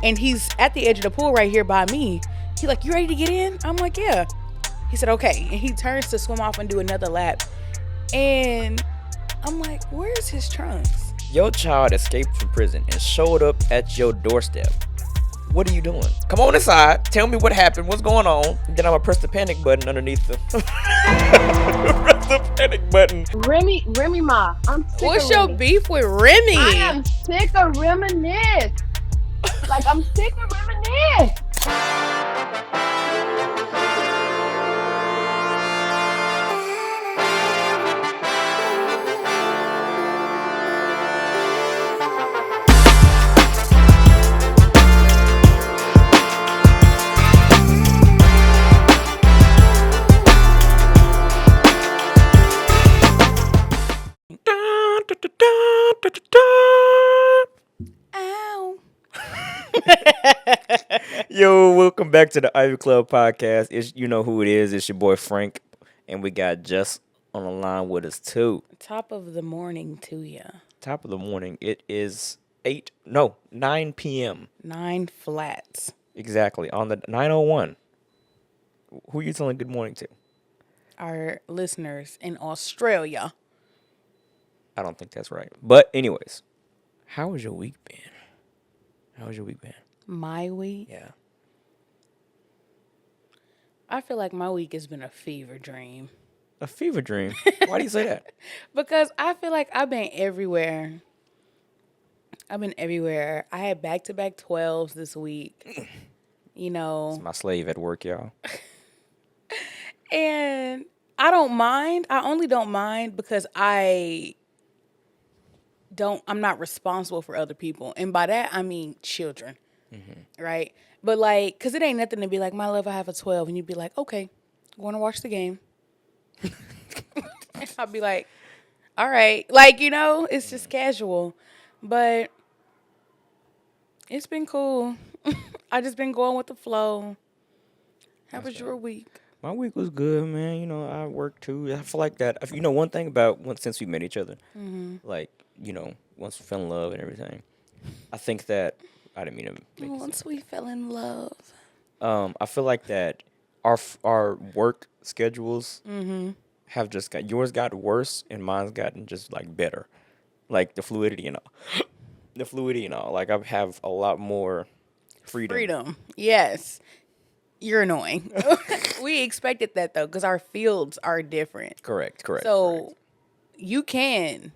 And he's at the edge of the pool right here by me. He like, you ready to get in? I'm like, yeah. He said, okay. And he turns to swim off and do another lap. And I'm like, where's his trunks? Your child escaped from prison and showed up at your doorstep. What are you doing? Come on inside. Tell me what happened. What's going on? Then I'm gonna press the panic button underneath the. Press the panic button. Remy Ma, I'm sick What's of your Remy. beef with Remy? I am sick of reminisce. Like, I'm sick of reminisce. Ow. Yo, welcome back to the Ivy Club podcast. It's, you know who it is. It's your boy Frank, and we got Juss on the line with us too. Top of the morning to ya. Top of the morning. It is 9 p.m. 9 flats. Exactly, on the 9:01. Who you telling good morning to? Our listeners in Australia. I don't think that's right. But anyways, how has your week been? My week? Yeah. I feel like my week has been a fever dream. A fever dream? Why do you say that? Because I feel like I've been everywhere. I had back-to-back 12s this week. You know. It's my slave at work, y'all. And I don't mind. I only don't mind because I'm not responsible for other people. And by that, I mean children. Mm-hmm. Right? But like, because it ain't nothing to be like, my love, I have a 12. And you'd be like, okay, want to watch the game. And I'd be like, all right. Like, you know, it's just casual. But it's been cool. I just been going with the flow. How was your week? My week was good, man. You know, I worked too. I feel like that. You know, one thing about since we met each other, like, you know, once we fell in love and everything, I think that I didn't mean to make it Once we fell in love. I feel like that our work schedules have just yours got worse and mine's gotten just like better, like the fluidity and all. Like I have a lot more freedom. Yes. You're annoying. We expected that though, because our fields are different. Correct. So you can.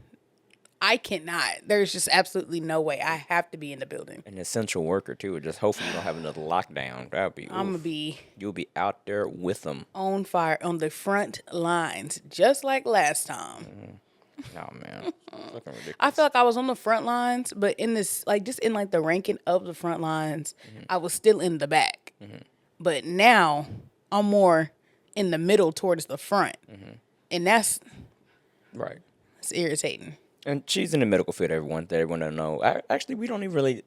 I cannot. There's just absolutely no way. I have to be in the building. An essential worker too. Just hopefully you don't have another lockdown. That'd be. I'm gonna be. You'll be out there with them. On fire on the front lines, just like last time. No, man. Fucking ridiculous. I feel like I was on the front lines, but in this, like, just in like the ranking of the front lines, I was still in the back. But now I'm more in the middle towards the front, and that's right. It's irritating. And she's in the medical field. Everyone doesn't know. Actually, we don't even really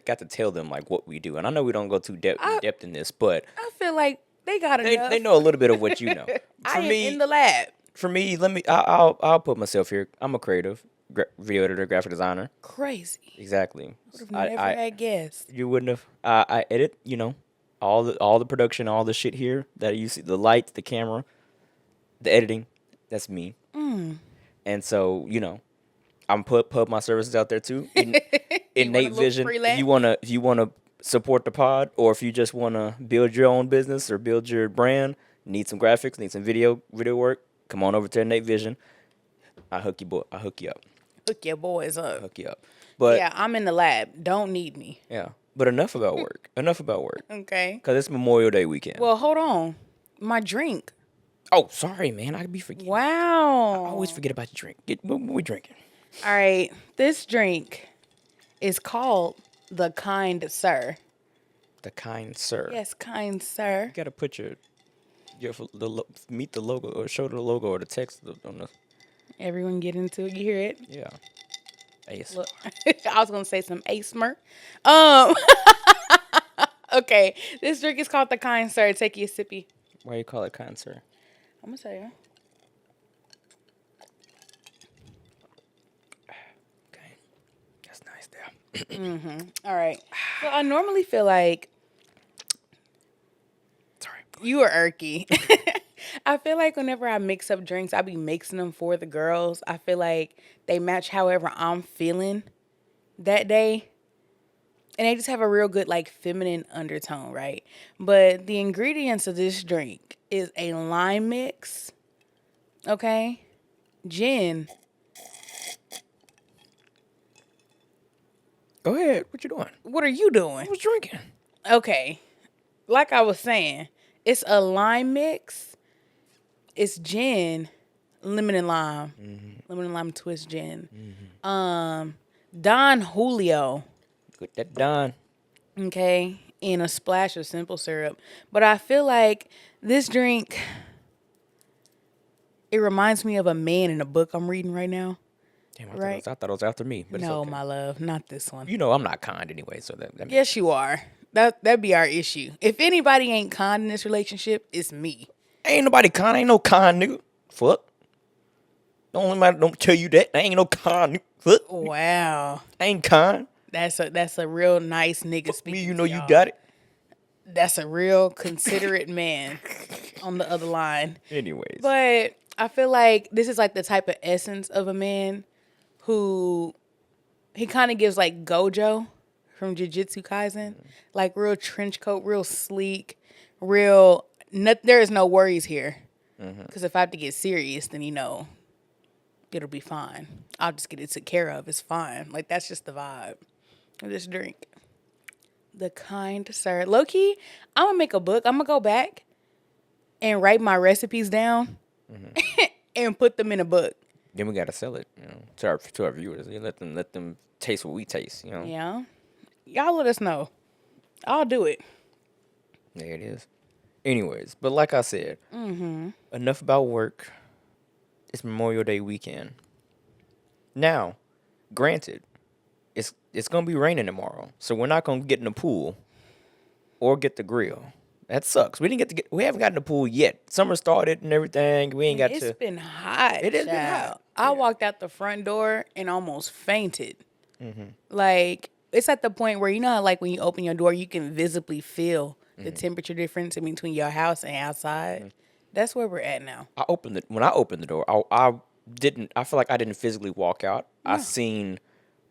got to tell them like what we do. And I know we don't go too depth in this, but I feel like they got enough. They know a little bit of what you know. I am in the lab. For me, I'll put myself here. I'm a creative video editor, graphic designer. Crazy. Exactly. Would have never had guessed. You wouldn't have. I edit. You know, all the production, all the shit here that you see, the lights, the camera, the editing. That's me. And so, you know, I'm put my services out there too. Innate vision. If you wanna support the pod, or if you just wanna build your own business or build your brand, need some graphics, need some video work, come on over to Innate Vision. I hook you up. Hook your boys up. Hook you up. But yeah, I'm in the lab. Don't need me. Yeah. But enough about work. Okay. Because it's Memorial Day weekend. Well, hold on. My drink. Oh, sorry, man. I'd be forgetting. Wow. I always forget about your drink. What we drinking? All right. This drink is called the Kind Sir. The Kind Sir. Yes, Kind Sir. You got to put meet the logo or show the logo or the text on the. Everyone get into it. You hear it? Yeah. Ace. Look, I was going to say some ASMR. Okay. This drink is called the Kind Sir. Take you a sippy. Why you call it Kind Sir? I'm going to tell you. Okay. That's nice there. All right. So I normally feel like Sorry. you are irky. I feel like whenever I mix up drinks, I be mixing them for the girls. I feel like they match however I'm feeling that day. And they just have a real good like feminine undertone, right? But the ingredients of this drink is a lime mix, okay? Gin. Go ahead. What you doing? What are you doing? I was drinking. Okay. Like I was saying, it's a lime mix. It's gin, lemon and lime. Lemon and lime twist gin. Don Julio. Get that done. Okay, and a splash of simple syrup. But I feel like this drink, it reminds me of a man in a book I'm reading right now. Damn, Right. I thought it was after me. But No, it's okay. my love, not this one. You know I'm not kind anyway, so that makes Yes, you are. That'd be our issue. If anybody ain't kind in this relationship, it's me. Ain't nobody kind. Ain't no kind, nigga. Fuck. Don't tell you that. I ain't no kind, nigga. Fuck. Wow, I ain't kind. that's a real nice nigga Me, speaking. you to know you y'all. got it. That's a real considerate man on the other line. Anyways. But I feel like this is like the type of essence of a man who he kind of gives like Gojo from Jujutsu Kaisen, like real trench coat, real sleek, real. There is no worries here, because if I have to get serious, then it'll be fine. I'll just get it taken care of. It's fine. Like that's just the vibe of this drink. The kind sir, low key, I'm gonna make a book. I'm gonna go back and write my recipes down and put them in a book. Then we gotta sell it, to our viewers. Let them taste what we taste, Yeah. Y'all let us know. I'll do it. There it is. Anyways, but like I said, enough about work. It's Memorial Day weekend. Now, granted, it's gonna be raining tomorrow, so we're not gonna get in the pool or get the grill. That sucks. We haven't gotten the pool yet. Summer started and everything. We ain't got It's to. been hot. It has been child. hot. I Yeah. walked out the front door and almost fainted. Like, it's at the point where, how, like, when you open your door, you can visibly feel the temperature difference in between your house and outside. That's where we're at now. When I opened the door, I didn't. I feel like I didn't physically walk out. I seen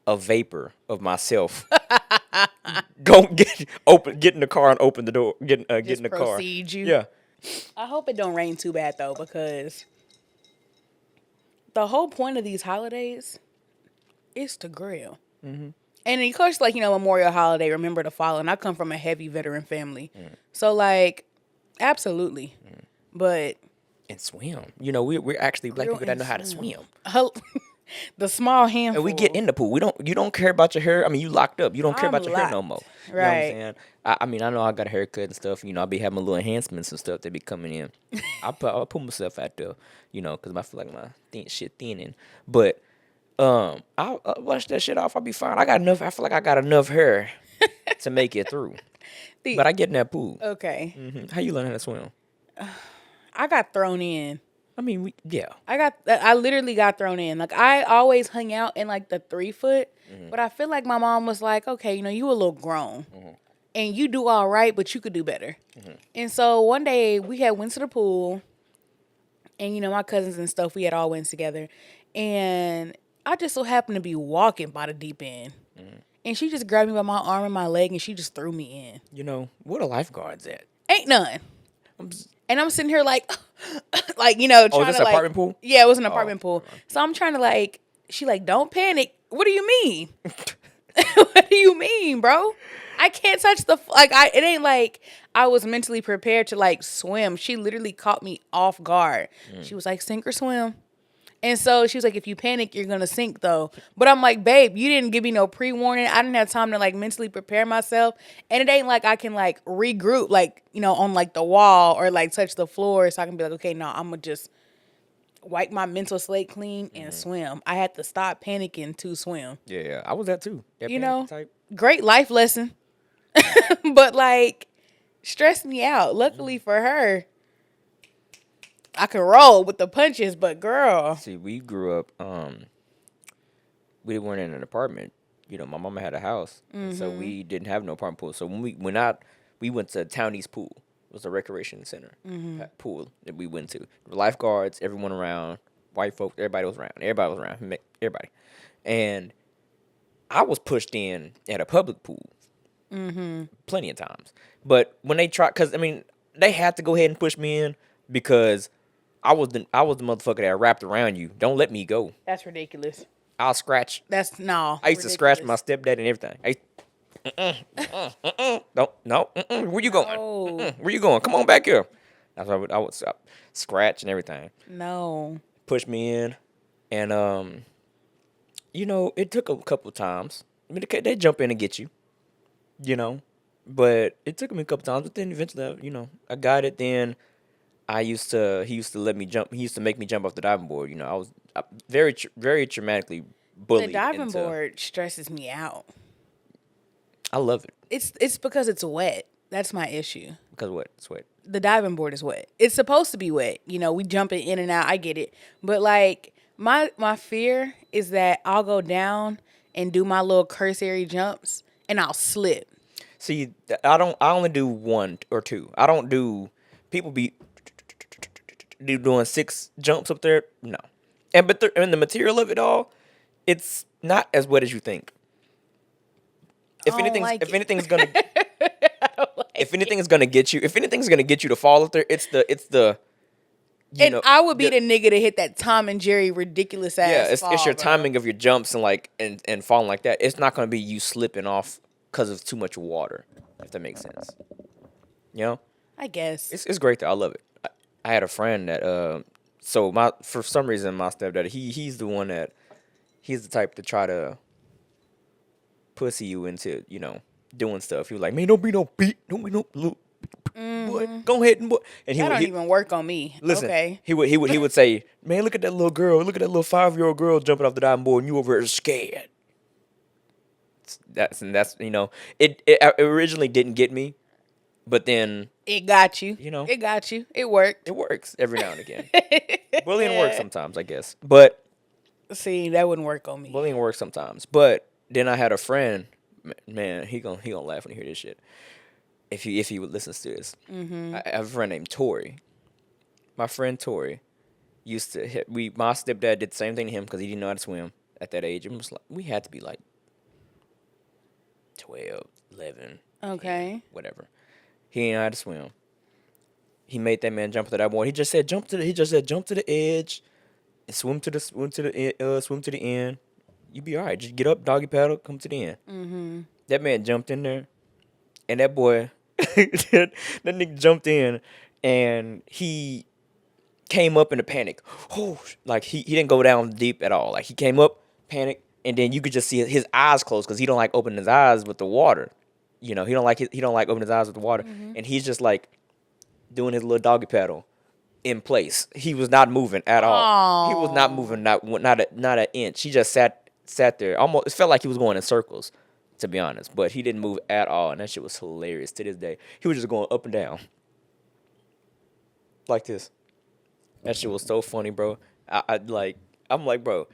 a vapor of myself. Get in the car and open the door. Get in the car. Proceed you. Yeah. I hope it don't rain too bad, though, because the whole point of these holidays is to grill. And of course, like, Memorial Holiday, remember the fallen. I come from a heavy veteran family. So, like, absolutely. But And swim. We're actually black Grill people that and know how to swim. swim. the small handful. And we get in the pool. You don't care about your hair. I mean, you locked up. You don't care I'm about your hair no locked. more. You Right. know what I'm saying? I mean, I know I got a haircut and stuff. I be having little enhancements and stuff that be coming in. I put myself out there, because I feel like my shit thinning. But I'll wash that shit off. I'll be fine. I feel like I got enough hair to make it through. But I get in that pool. Okay. How you learn how to swim? I got thrown in. I mean, yeah. I literally got thrown in. Like, I always hung out in like the 3 foot, but I feel like my mom was like, okay, you a little grown and you do all right, but you could do better. And so one day we had went to the pool and, my cousins and stuff, we had all went together, and I just so happened to be walking by the deep end, and she just grabbed me by my arm and my leg and she just threw me in. Where the lifeguards at? Ain't none. And I'm sitting here like, trying Oh, is this to an like, apartment pool? Yeah, it was an apartment pool. So I'm trying to she don't panic. What do you mean? What do you mean, bro? I can't touch it ain't like I was mentally prepared to swim. She literally caught me off guard. She was like, sink or swim. And so she was like, if you panic, you're going to sink, though. But I'm like, babe, you didn't give me no pre-warning. I didn't have time to, mentally prepare myself. And it ain't like I can, regroup, on, the wall or, touch the floor so I can be like, okay, no, I'm going to just wipe my mental slate clean and swim. I had to stop panicking to swim. Yeah, I was that, too. That panic type. Great life lesson. But, stressed me out. Luckily for her, I could roll with the punches, but girl. See, we grew up, we weren't in an apartment. my mama had a house, and so we didn't have no apartment pool. So when we went to Town East Pool. It was a recreation center pool that we went to. Lifeguards, everyone around, white folks, everybody was around. Everybody. And I was pushed in at a public pool plenty of times. But when they tried, because, I mean, they had to go ahead and push me in because I was the motherfucker that wrapped around you. Don't let me go. That's ridiculous. I'll scratch. That's no. I used to scratch my stepdad and everything. Don't, no. Where you going? No. Where you going? Come on back here. That's why I would scratch and everything. No. Push me in, and it took a couple times. I mean, they jump in and get you, but it took me a couple times. But then eventually, I got it. Then he used to let me jump. He used to make me jump off the diving board. I was very traumatically bullied. The diving board stresses me out. I love it. It's because it's wet. That's my issue. Because what? It's wet. The diving board is wet. It's supposed to be wet. We jumping in and out. I get it. But like my fear is that I'll go down and do my little cursory jumps and I'll slip. See, I only do one or two. I don't do people be doing 6 jumps up there. No. And the material of it all, it's not as wet as you think. If anything's gonna get you to fall up there, it's the I would be the nigga to hit that Tom and Jerry ridiculous ass. Yeah, it's your bro. timing of your jumps and falling like that. It's not gonna be you slipping off because of too much water, if that makes sense. I guess it's great though. I love it. I had a friend that for some reason my stepdad he's the type to try to pussy you into, doing stuff. He was like, man, don't be no little boy. Go ahead and boy. And that don't even work on me. Listen, okay. he would say, man, look at that little girl. Look at that little 5-year-old girl jumping off the diving board, and you over there scared. That's it originally didn't get me, but then it got you. It got you. It worked. It works every now and again. Bullying works sometimes, I guess. But see, that wouldn't work on me. Bullying works sometimes, but then I had a friend, man, he gonna laugh when he hear this shit. If he would listen to this. I have a friend named Tori. My friend Tori used to my stepdad did the same thing to him because he didn't know how to swim at that age. It was like, we had to be like 12, 11. Okay. 10, whatever. He didn't know how to swim. He made that man jump to that board. He just said jump to the edge and swim to the end. You be all right. Just get up, doggy paddle, come to the end. Mm-hmm. That man jumped in there, and that boy, that nigga jumped in, and he came up in a panic. Oh, like he didn't go down deep at all. Like he came up, panicked, and then you could just see his eyes closed because he don't like opening his eyes with the water. He don't like opening his eyes with the water, and he's just like doing his little doggy paddle in place. He was not moving at all. He was not moving, not an inch. He just sat there. Almost, it felt like he was going in circles, to be honest. But he didn't move at all, and that shit was hilarious to this day. He was just going up and down like this. That shit was so funny, bro. I'm like, bro,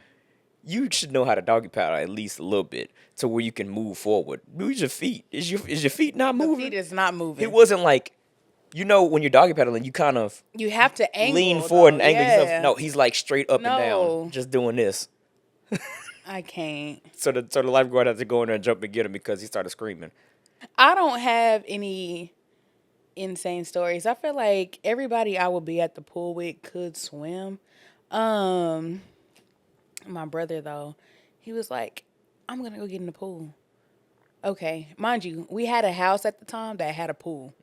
you should know how to doggy paddle at least a little bit to where you can move forward. Move your feet. Is your feet not moving? The feet is not moving. It wasn't like, when you're doggy paddling, you kind of have to lean forward and angle yourself. No, he's like straight up and down, just doing this. I can't. So the lifeguard had to go in there and jump and get him because he started screaming. I don't have any insane stories. I feel like everybody I would be at the pool with could swim. My brother though, he was like, I'm gonna go get in the pool. Okay, mind you, we had a house at the time that had a pool,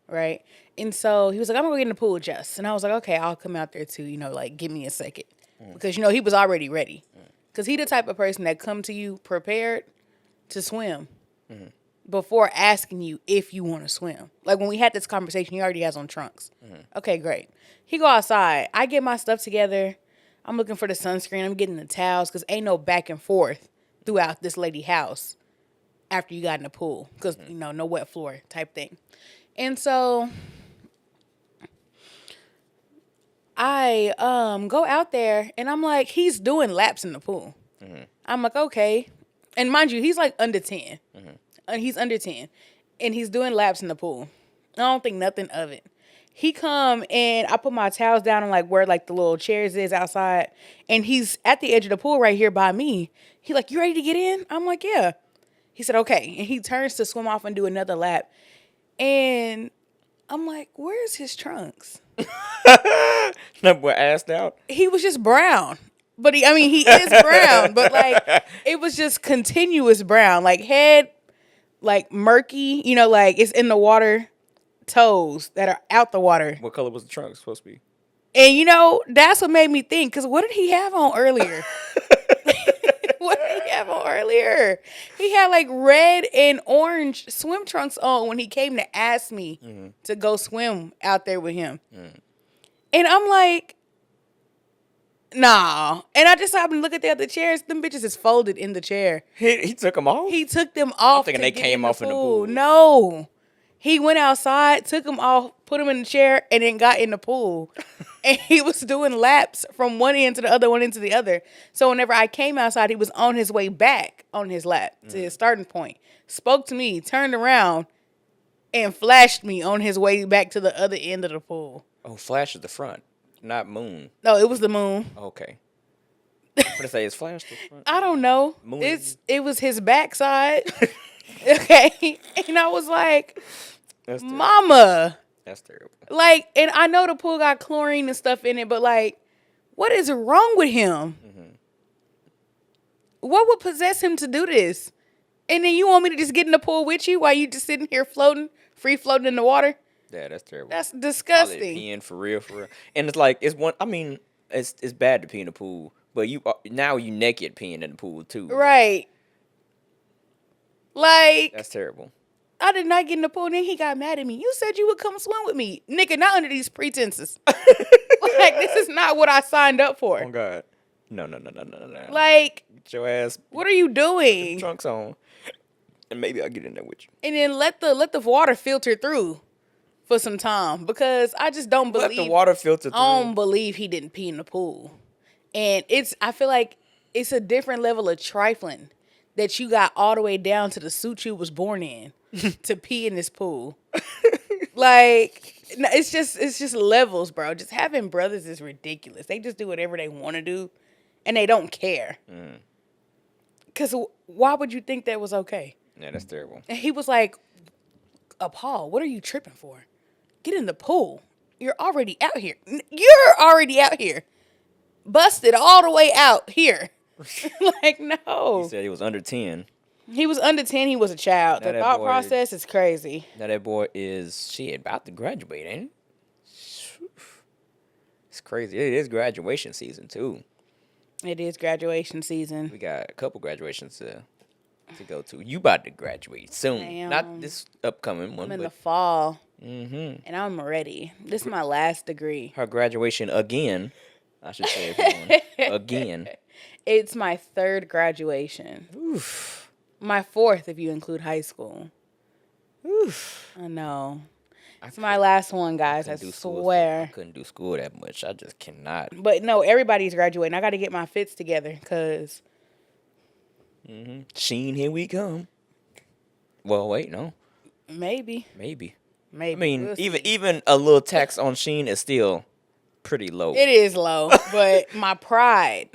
right? And so he was like, I'm gonna go get in the pool, Juss. And I was like, okay, I'll come out there too, like give me a second. Because, he was already ready. Because he the type of person that come to you prepared to swim before asking you if you want to swim. Like when we had this conversation, he already has on trunks. Okay, great. He go outside. I get my stuff together. I'm looking for the sunscreen. I'm getting the towels because ain't no back and forth throughout this lady house after you got in the pool. Because, no wet floor type thing. And so I go out there and I'm like, he's doing laps in the pool. I'm like, okay, And mind you, he's like under 10. He's under 10. And he's doing laps in the pool. I don't think nothing of it. He come and I put my towels down on like where like the little chairs is outside. And he's at the edge of the pool right here by me. He like, you ready to get in? I'm like, yeah. He said, okay. And he turns to swim off and do another lap. And I'm like, where's his trunks? That boy assed out. He was just brown. But he is brown. But like, it was just continuous brown. Like head, like murky, like it's in the water. Toes that are out the water. What color was the trunk supposed to be? And that's what made me think, because what did he have on earlier? What did he have on earlier? He had like red and orange swim trunks on when he came to ask me to go swim out there with him. And I'm like, nah. And I just happened to look at the other chairs. Them bitches is folded in the chair. He took them off? He took them off. I'm thinking they came off in the pool. No. He went outside, took them off, put them in the chair, and then got in the pool. And he was doing laps from one end to the other, one end to the other. So whenever I came outside, he was on his way back on his lap to his starting point. Spoke to me, turned around, and flashed me on his way back to the other end of the pool. Oh, flash is the front, not moon. No, it was the moon. Okay. I'm going to say it's flash the front. I don't know. Moon. It was his backside. Okay. And I was like, That's terrible. Mama. That's terrible. Like, and I know the pool got chlorine and stuff in it, but like, what is wrong with him? What would possess him to do this? And then you want me to just get in the pool with you while you just sitting here floating, free floating in the water? Yeah, that's terrible. That's disgusting. Peeing for real. And it's like, it's bad to pee in the pool, but now you naked peeing in the pool too. Right. Like, That's terrible. I did not get in the pool, and then he got mad at me. You said you would come swim with me. Nigga, not under these pretenses. Like, this is not what I signed up for. Oh, God. No. Like, Get your ass what are you doing? trunks on, and maybe I'll get in there with you. And then let the water filter through for some time, because I just don't believe. Let the water filter through. I don't believe he didn't pee in the pool. And I feel like it's a different level of trifling that you got all the way down to the suit you was born in to pee in this pool. Like, it's just levels, bro. Just having brothers is ridiculous. They just do whatever they want to do, and they don't care. Because why would you think that was okay? Yeah, that's terrible. And he was like, Paul, what are you tripping for? Get in the pool. You're already out here. You're already out here. Busted all the way out here. Like, no. He said he was under 10. He was under 10. He was a child. Now The that thought boy- process is crazy. Now that boy is, about to graduate, ain't he? It's crazy. It is graduation season, too. It is graduation season. We got a couple graduations to go to. You about to graduate soon. Damn. Not this upcoming one, I'm in the but fall. And I'm ready. This is my last degree. her graduation again. I should say everyone. Again. It's my third graduation. Oof. My fourth, if you include high school. Oof. I know. It's my last one, guys. I swear. I couldn't do school that much. I just cannot. But no, everybody's graduating. I got to get my fits together because. Sheen, here we come. Well, wait, no. Maybe. I mean, We'll see. even a little tax on Sheen is still pretty low. It is low, but my pride.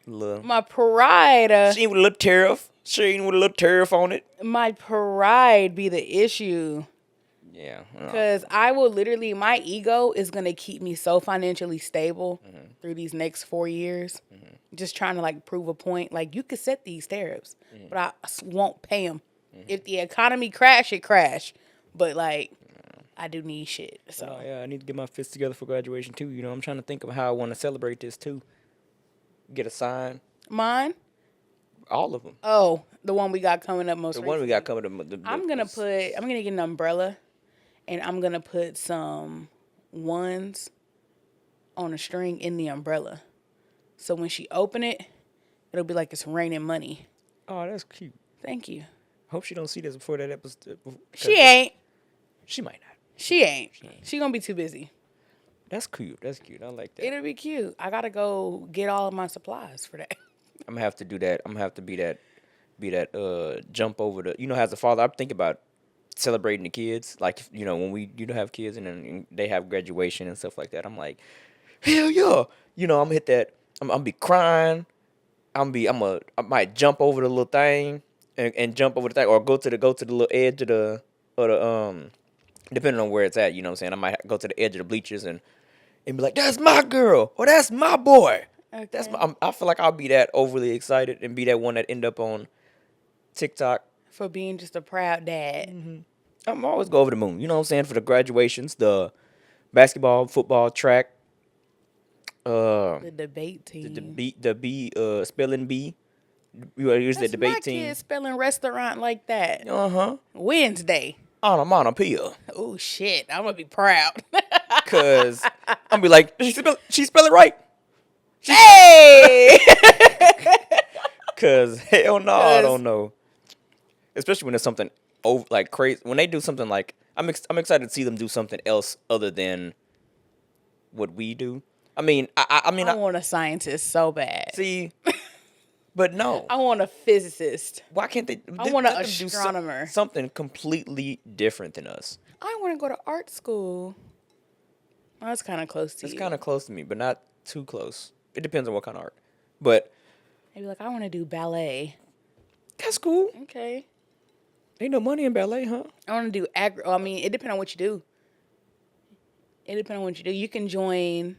Little. My pride. Sheen with a little tariff. Sheen with a little tariff on it. My pride be the issue. Yeah. Because I will literally, my ego is going to keep me so financially stable through these next 4 years. Just trying to like prove a point. Like, you could set these tariffs, but I won't pay them. If the economy crash, it crash. But like, I do need shit. So Oh, yeah, I need to get my fists together for graduation too. You know, I'm trying to think of how I want to celebrate this too. Get a sign. Mine? All of them. Oh, the one we got coming up most The one we got coming up. I'm gonna get an umbrella, and I'm gonna put some ones on a string in the umbrella. So when she open it, it'll be like it's raining money. Oh, that's cute. Thank you. Hope she don't see this before that episode. She ain't. She might not. She ain't. She gonna be too busy. That's cute. That's cute. I like that. It'll be cute. I gotta go get all of my supplies for that. I'm gonna have to do that. I'm gonna have to be that be that jump over the, as a father, I think about celebrating the kids. Like, when we have kids and then they have graduation and stuff like that. I'm like, hell yeah. I'm gonna hit that. I'm gonna be crying. I might jump over the little thing and jump over the thing, or go to the little edge of the depending on where it's at. You know what I'm saying? I might go to the edge of the bleachers and be like, that's my girl or that's my boy. Okay. I feel like I'll be that overly excited and be that one that end up on TikTok For being just a proud dad. I'm always go over the moon. You know what I'm saying? For the graduations, the basketball, football, track, The debate team. the spelling bee. You use the That's debate my team. kids spelling restaurant like that. Wednesday. Onomatopoeia. Oh shit! I'm gonna be proud. Cause I'm gonna be like, she spell it right. Hey! Cause hell no, I don't know. Especially when it's something like crazy. When they do something like, I'm excited to see them do something else other than what we do. I mean, I want a scientist so bad. see, but no. I want a physicist. Why can't they? I want an let them do astronomer. something completely different than us. I want to go to art school. Oh, that's kind of close to you. It's kind of close to me, but not too close. It depends on what kind of art. But They'd be like, I want to do ballet. that's cool. Okay. Ain't no money in ballet, huh? I want to do it depends on what you do. You can join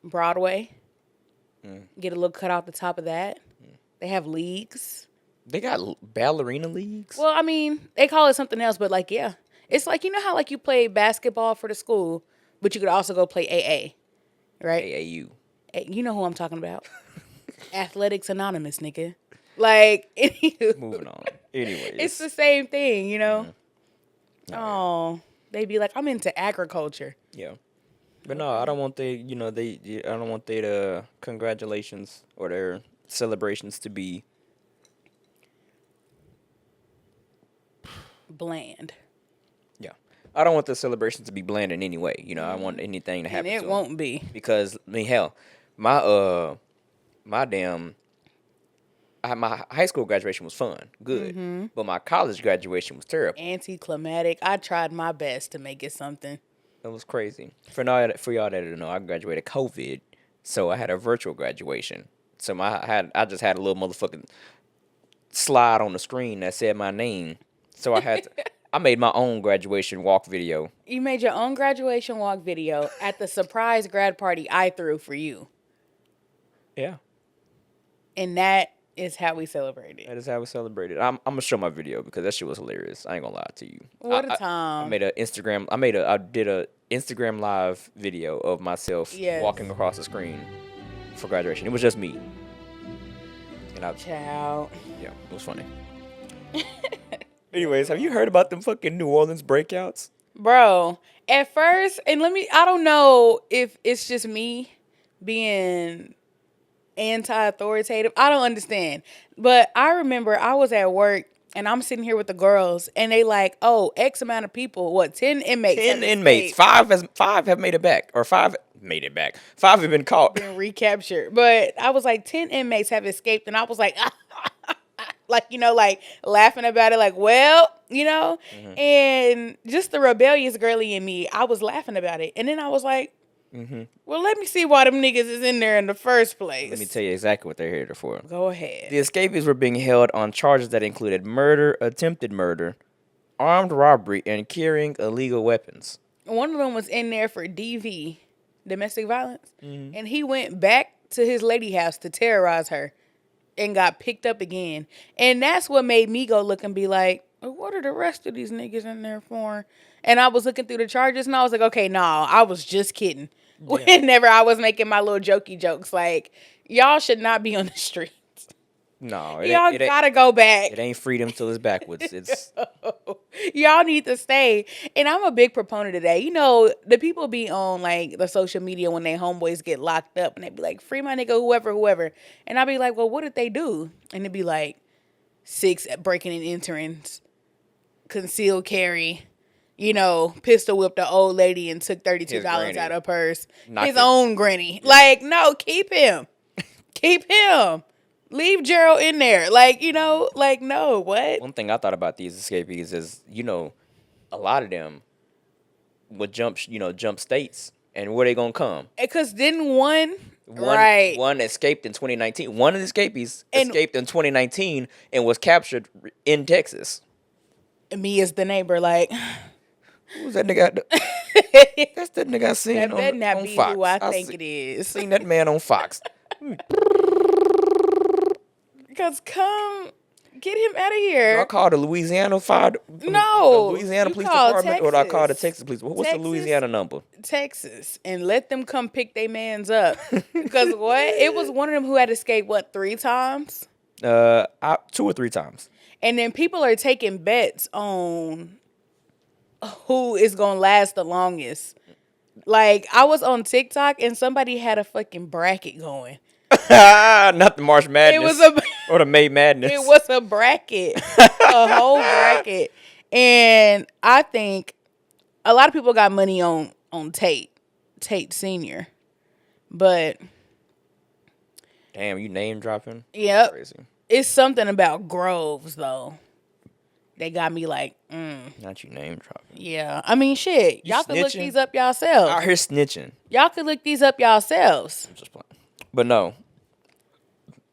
Broadway. Get a little cut off the top of that. They have leagues. They got ballerina leagues. Well, I mean, they call it something else, but like, yeah. It's like, you know how like you play basketball for the school, but you could also go play AA, right? AAU. You know who I'm talking about. Athletics Anonymous, nigga. Like, anywho. Moving on. Anyways. It's the same thing, you know? Oh, they'd be like, I'm into agriculture. Yeah. But no, I don't want I don't want their congratulations or their celebrations to be Bland. Yeah. I don't want the celebrations to be bland in any way. I want anything to happen And to it them. won't be. Because, I mean, hell, my high school graduation was fun, good. But my college graduation was terrible. Anticlimactic. I tried my best to make it something. It was crazy. For y'all that don't know, I graduated COVID, so I had a virtual graduation. So I just had a little motherfucking slide on the screen that said my name. So I made my own graduation walk video. You made your own graduation walk video at the surprise grad party I threw for you. Yeah. And that is how we celebrated. That is how we celebrated. I'm gonna show my video because that shit was hilarious. I ain't gonna lie to you. What a time. I did a Instagram live video of myself walking across the screen for graduation. It was just me. And Ciao. Yeah, it was funny. Anyways, have you heard about them fucking New Orleans breakouts? Bro, at first, and I don't know if it's just me being anti-authoritative. I don't understand. But I remember I was at work and I'm sitting here with the girls and they like, oh, X amount of people, 10 inmates. 10 inmates. Five have made it back. Or 5 made it back. 5 have been caught. Been recaptured. But I was like, 10 inmates have escaped. And I was like, like laughing about it, like, well, and just the rebellious girly in me, I was laughing about it. And then I was like, well, let me see why them niggas is in there in the first place. Let me tell you exactly what they're here for. Go ahead. The escapees were being held on charges that included murder, attempted murder, armed robbery, and carrying illegal weapons. One of them was in there for DV, domestic violence, and he went back to his lady house to terrorize her and got picked up again. And that's what made me go look and be like, what are the rest of these niggas in there for? And I was looking through the charges and I was like, okay, nah, I was just kidding. Yeah. Whenever I was making my little jokey jokes, like, y'all should not be on the streets. No, y'all gotta go back. It ain't freedom till it's backwards. It's y'all need to stay. And I'm a big proponent of that. The people be on like the social media when they homeboys get locked up and they be like, free my nigga, whoever. And I'll be like, well, what did they do? And it'd be like 6 breaking and entering, concealed carry, pistol whipped the old lady and took $32 out of her purse. His own granny. Like, no, keep him. Keep him. Leave Gerald in there. Like, you know, like, no, what? One thing I thought about these escapees is, a lot of them would jump states, and where they gonna come? Because didn't one, One, right. one escaped in 2019. One of the escapees And- escaped in 2019 and was captured in Texas. Me as the neighbor, like, Who's that nigga? That's that nigga I seen that better on, not on be Fox. who I think it is. Seen that man on Fox. Because come, get him out of Do I here. call the Louisiana fire? No, the Louisiana you police call department, or do I call the Texas. Texas police? What's the Texas. Louisiana number? Texas, and let them come pick their mans up. Because what? It was one of them who had escaped, 3 times? 2 or 3 times. And then people are taking bets on who is going to last the longest. Like, I was on TikTok and somebody had a fucking bracket going. Not the March Madness. It was or the May Madness. It was a bracket, a whole bracket. And I think a lot of people got money on Tate Sr. But Damn, you name dropping? yep, Crazy. it's something about Groves though. They got me like, Not you name dropping. yeah. I mean, shit. You Y'all can look snitching? these up yourselves. Out here snitching. Y'all can look these up yourselves. I'm just playing. But no.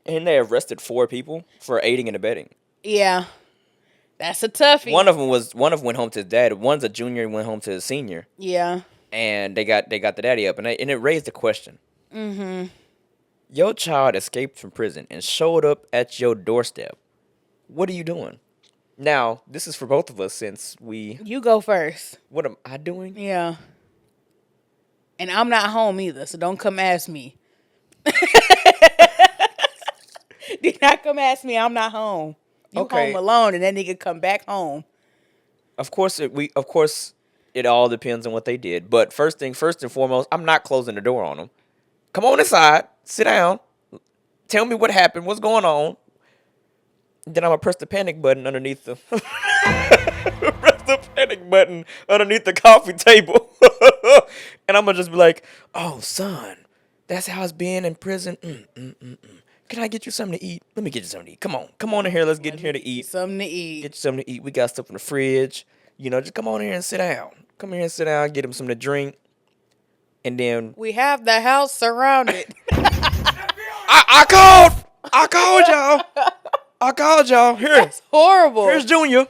And they arrested 4 people for aiding and abetting. Yeah, that's a toughie. One of them went home to his dad. One's a junior and went home to his senior. Yeah. And they got the daddy up, and it raised a question. Mm-hmm. Your child escaped from prison and showed up at your doorstep. What are you doing? Now, this is for both of us since we... You go first. What am I doing? Yeah. And I'm not home either, so don't come ask me. Do not come ask me. I'm not home. You Okay. home alone, and that nigga come back home. Of course, it all depends on what they did. But first and foremost, I'm not closing the door on them. Come on inside, sit down, tell me what happened, what's going on. Then I'm gonna press the panic button underneath the coffee table, and I'm gonna just be like, "Oh, son, that's how it's been in prison. Can I get you something to eat? Let me get you something to eat. Come on in here. Let's get in here to eat. Something to eat. Get you something to eat. We got stuff in the fridge. Just come on in here and sit down. Come here and sit down. Get him something to drink, and then We have the house surrounded. I called y'all. I called y'all. Here, That's horrible. here's Junior.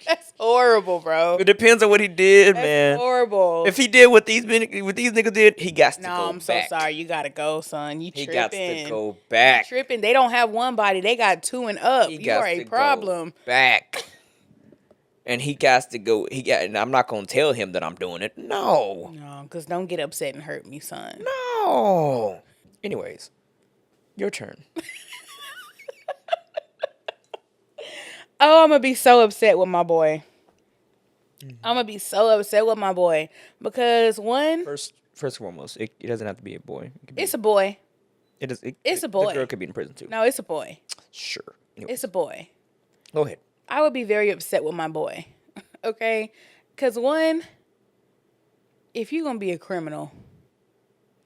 That's horrible, bro. It depends on what he did, That's man. horrible. If he did what these niggas did, he got to no, go I'm so back. sorry. You gotta go, son. You He tripping. got to go back. Tripping. They don't have one body. They got 2 and up. He You got are a to problem. go back. And he got to go. And I'm not gonna tell him that I'm doing it. No. No, because don't get upset and hurt me, son. No. Anyways, your turn. Oh, I'm going to be so upset with my boy. I'm going to be so upset with my boy. Because, one, First and foremost, it doesn't have to be a boy. It could be, it's a boy. it's a boy. The girl could be in prison too. No, it's a boy. Sure. Anyways, It's a boy. go ahead. I would be very upset with my boy. Okay? Because, one, if you're going to be a criminal,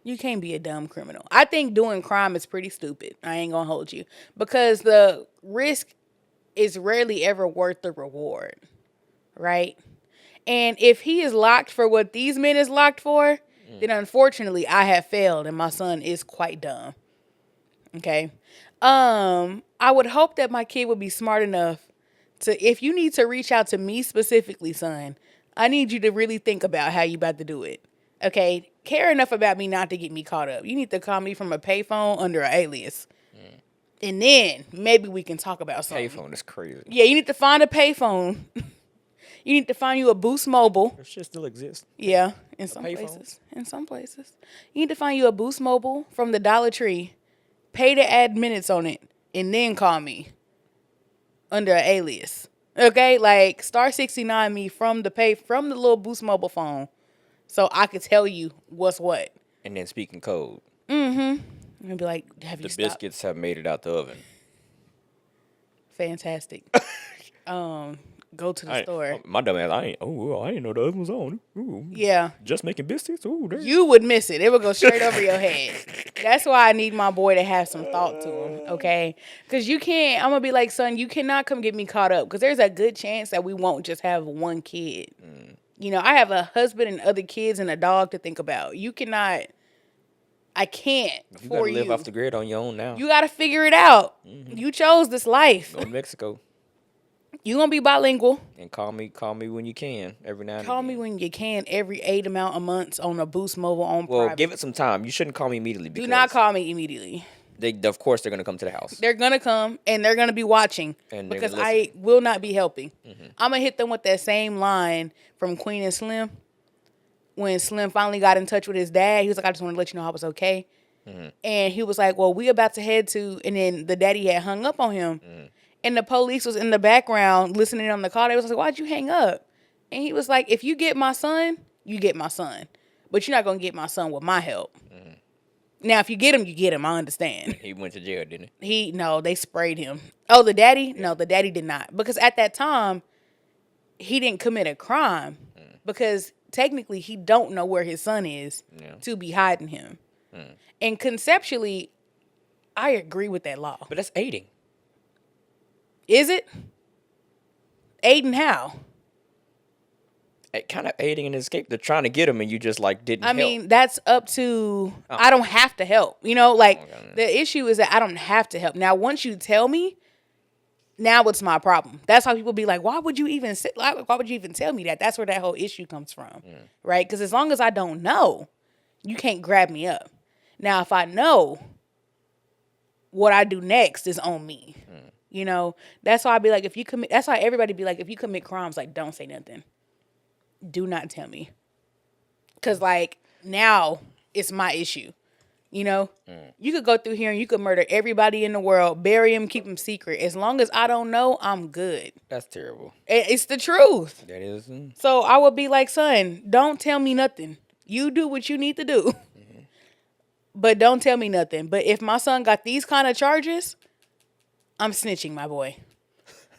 you can't be a dumb criminal. I think doing crime is pretty stupid. I ain't going to hold you. Because the risk is rarely ever worth the reward. Right? And if he is locked for what these men is locked for, then unfortunately I have failed and my son is quite dumb. Okay? I would hope that my kid would be smart enough to, if you need to reach out to me specifically, son, I need you to really think about how you about to do it. Okay? Care enough about me not to get me caught up. You need to call me from a payphone under an alias. And then maybe we can talk about something. Payphone is crazy. Yeah, you need to find a payphone. You need to find you a Boost Mobile. That shit still exists. Yeah, in some payphone? places. In some places. You need to find you a Boost Mobile from the Dollar Tree. Pay to add minutes on it. And then call me. Under an alias. Okay? Like, star 69 me from the little Boost Mobile phone. So I could tell you what's what. And then speaking code. And be like, have you The stopped? biscuits have made it out the oven. Fantastic. go to the store. My dumb ass, I didn't know the other was on. Ooh, Yeah. just making biscuits. Ooh, there. You would miss it. It would go straight over your head. That's why I need my boy to have some thought to him, okay? Because you can't, I'm going to be like, son, you cannot come get me caught up because there's a good chance that we won't just have one kid. You know, I have a husband and other kids and a dog to think about. You cannot, I can't You for gotta you. live off the grid on your own now. You got to figure it out. You chose this life. Go to Mexico You going to be bilingual. and call me when you can every now and Call again. me when you can every 8 amount of months on a Boost Mobile on Well, private. give it some time. You shouldn't call me immediately because Do not call me immediately. of course they're gonna come to the house. They're going to come and they're going to be watching And they're because gonna I will not be helping. I'm going to hit them with that same line from Queen and Slim. When Slim finally got in touch with his dad, he was like, I just want to let you know I was okay. And he was like, well, we about to head to, and then the daddy had hung up on him. And the police was in the background listening on the call. They was like, why'd you hang up? And he was like, if you get my son, you get my son. But you're not going to get my son with my help. Now, if you get him, you get him. I understand. He went to jail, didn't No, they sprayed him. Oh, the daddy? No, the daddy did not. Because at that time, he didn't commit a crime. Because technically, he don't know where his son is to be hiding him. And conceptually, I agree with that law. But that's aiding. Is it? Aiding how? Kind of aiding and escape. They're trying to get him, and you just like didn't. I help. mean, that's up to. I don't have to help. You know, like Okay. the issue is that I don't have to help. Now, once you tell me, now it's my problem. That's how people be like, "Why would you even sit? Why would you even tell me that?" That's where that whole issue comes from, right? Because as long as I don't know, you can't grab me up. Now, if I know, what I do next is on me. You know, that's why I be like, if you commit. That's why everybody be like, if you commit crimes, like, don't say nothing. Do not tell me. Because, like, now it's my issue. You know? You could go through here and you could murder everybody in the world, bury him, keep him secret. As long as I don't know, I'm good. That's terrible. It's the truth. That is. So I would be like, son, don't tell me nothing. You do what you need to do. But don't tell me nothing. But if my son got these kind of charges, I'm snitching, my boy.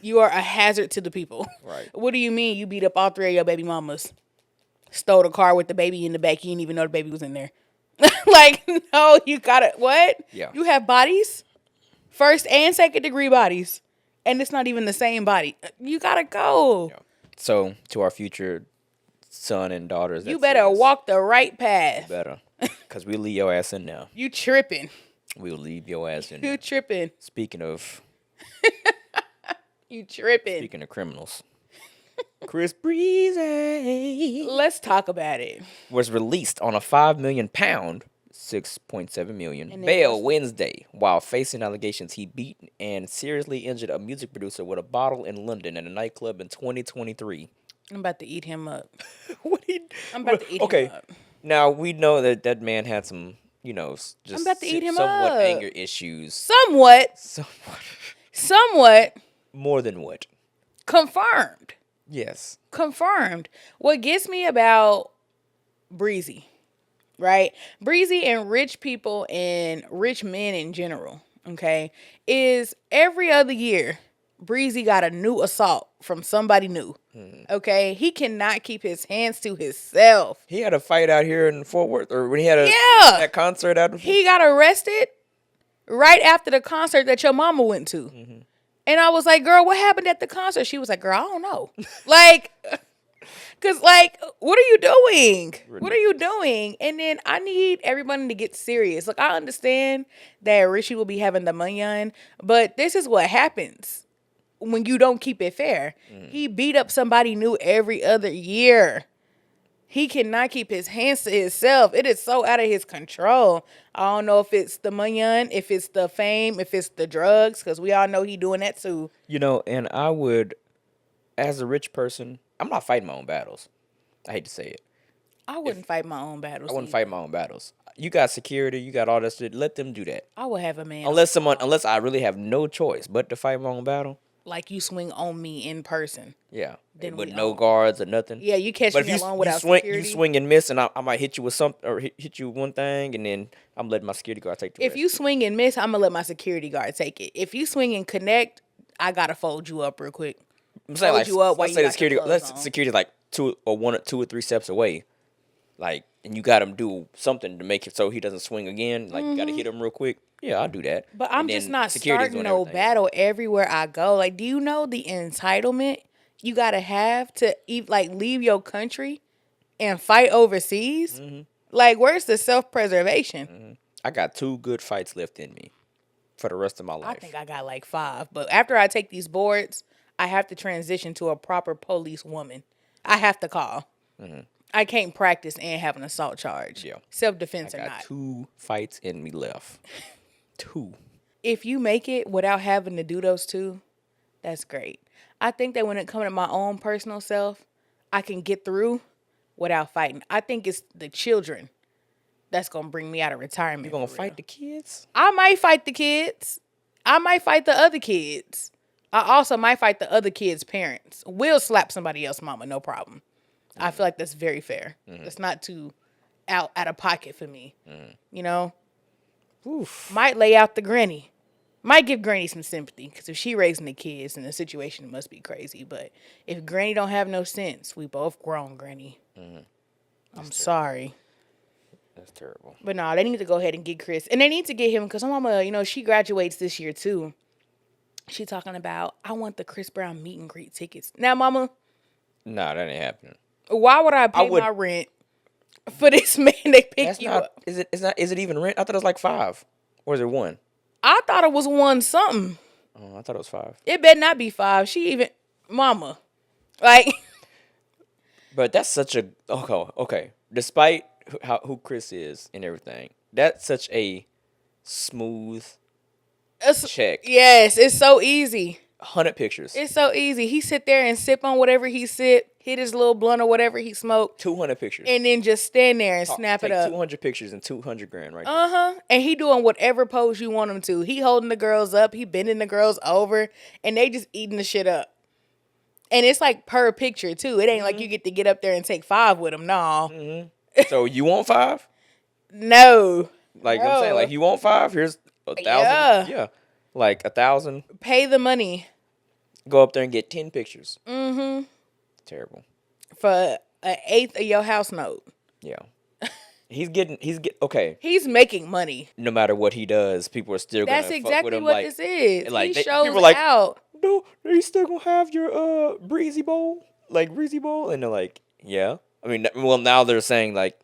You are a hazard to the people. Right. What do you mean you beat up all 3 of your baby mamas? Stole the car with the baby in the back. You didn't even know the baby was in there. Like, no, you gotta, what? Yeah. You have bodies? First and second degree bodies. And it's not even the same body. You gotta go. Yeah. So, to our future son and daughters, You better walk the right path. Better. Because we'll leave your ass in there. You tripping. We'll leave your ass in You there. tripping. Speaking of You tripping. criminals. Chris Breezy Let's talk about it. was released on a £5 million, $6.7 million And it bail was- Wednesday while facing allegations he beat and seriously injured a music producer with a bottle in London at a nightclub in 2023. I'm about to eat him up. What he? I'm about to eat Okay, him up. now we know that man had some, just I'm about to eat him somewhat up. anger issues. Somewhat. Somewhat More than what? confirmed. Yes. Confirmed. What gets me about Breezy, right? Breezy and rich people and rich men in general, okay, is every other year, Breezy got a new assault from somebody new, okay? He cannot keep his hands to himself. He had a fight out here in Fort Worth, or when he had that concert out in Fort He got arrested right after the concert that your mama went to. And I was like, girl, what happened at the concert? She was like, girl, I don't know. Like, because, like, what are you doing? What are you doing? And then I need everybody to get serious. Like, I understand that Richie will be having the money on, but this is what happens when you don't keep it fair. He beat up somebody new every other year. He cannot keep his hands to himself. It is so out of his control. I don't know if it's the money, if it's the fame, if it's the drugs, because we all know he doing that too. And I would, as a rich person, I'm not fighting my own battles. I hate to say it. I wouldn't fight my own battles. I wouldn't either. fight my own battles. You got security, you got all that shit. Let them do that. I would have a man. Unless I really have no choice but to fight my own battle. Like you swing on me in person. Yeah. Then With we no own. guards or nothing. Yeah, you catch But me if alone you without swing, security. you swing and miss, and I might hit you with something, or hit you with one thing, and then I'm letting my security guard take the If rest. you swing and miss, I'm gonna let my security guard take it. If you swing and connect, I gotta fold you up real quick. I'm saying hold like, you up while let's you say the got security, your clothes on. let's security like 2 or 3 steps away, like, and you got him do something to make it so he doesn't swing again. Like, you got to hit him real quick. Yeah, I'll do that. But And I'm just then not security's starting doing no everything. battle everywhere I go. Like, do you know the entitlement you gotta have to like leave your country and fight overseas? Like, where's the self-preservation? I got 2 good fights left in me for the rest of my I life. think I got like 5. But after I take these boards, I have to transition to a proper police woman. I have to call. I can't practice and have an assault charge. Yeah. Self-defense I or got not. 2 fights in me left. 2. If you make it without having to do those 2, that's great. I think that when it comes to my own personal self, I can get through without fighting. I think it's the children that's going to bring me out of retirement. You gonna for fight real. the kids? I might fight the kids. I might fight the other kids. I also might fight the other kids' parents. We'll slap somebody else's mama, no problem. I feel like that's very fair. That's not too out of pocket for me. You know? Oof. Might lay out the granny. Might give Granny some sympathy, because if she raising the kids, then the situation must be crazy. But if Granny don't have no sense, we both grown, Granny. I'm sorry. That's terrible. But no, they need to go ahead and get Chris. And they need to get him, because my mama, you know, she graduates this year too. She talking about, I want the Chris Brown meet and greet tickets. Now, mama, Nah, that ain't happening. why would I pay would- my rent for this man they pick That's you not. up? Is it even rent? I thought it was like 5. Or is it 1? I thought it was 1 something. Oh, I thought it was 5. It better not be 5. She even, mama, like... But that's such a okay. Despite who Chris is and everything, that's such a smooth check. Yes, it's so easy. 100 pictures. It's so easy. He sit there and sip on whatever he sip, hit his little blunt or whatever he smoked, 200 pictures. and then just stand there and snap it Take up. 200 pictures and 200 grand right there. Uh-huh. And he doing whatever pose you want him to. He holding the girls up, he bending the girls over, and they just eating the shit up. And it's like per picture too. It ain't like you get to get up there and take 5 with him. No. So you want 5? No. Like I'm saying, like you want 5? Here's 1,000. Yeah. Like 1,000. Pay the money Go up there and get 10 pictures. Terrible. for an eighth of your house note. Yeah. Okay. He's making money. No matter what he does, people are still gonna That's fuck with exactly him. what Like, this is. like, He shows people are like, out. no, are you still gonna have your breezy bowl? Like breezy bowl? And they're like, yeah. I mean, well, now they're saying like,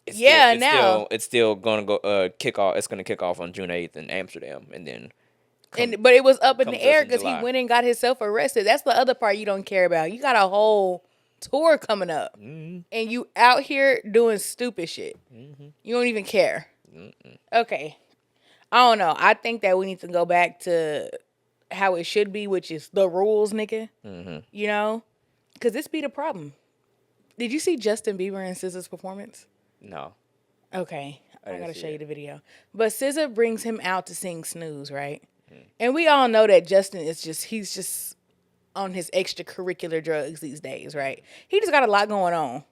it's still gonna go kick off. It's gonna kick off on June 8th in Amsterdam, and then. But it was up in comes the to us air in because he July. went and got himself arrested. That's the other part you don't care about. You got a whole tour coming up, and you out here doing stupid shit. You don't even care. Okay, I don't know. I think that we need to go back to how it should be, which is the rules, nigga. You know, because this be the problem. Did you see Justin Bieber and SZA's performance? No. Okay, I didn't gotta see show it. you the video. But SZA brings him out to sing Snooze, right? And we all know that Justin is he's just on his extracurricular drugs these days, right? He just got a lot going on,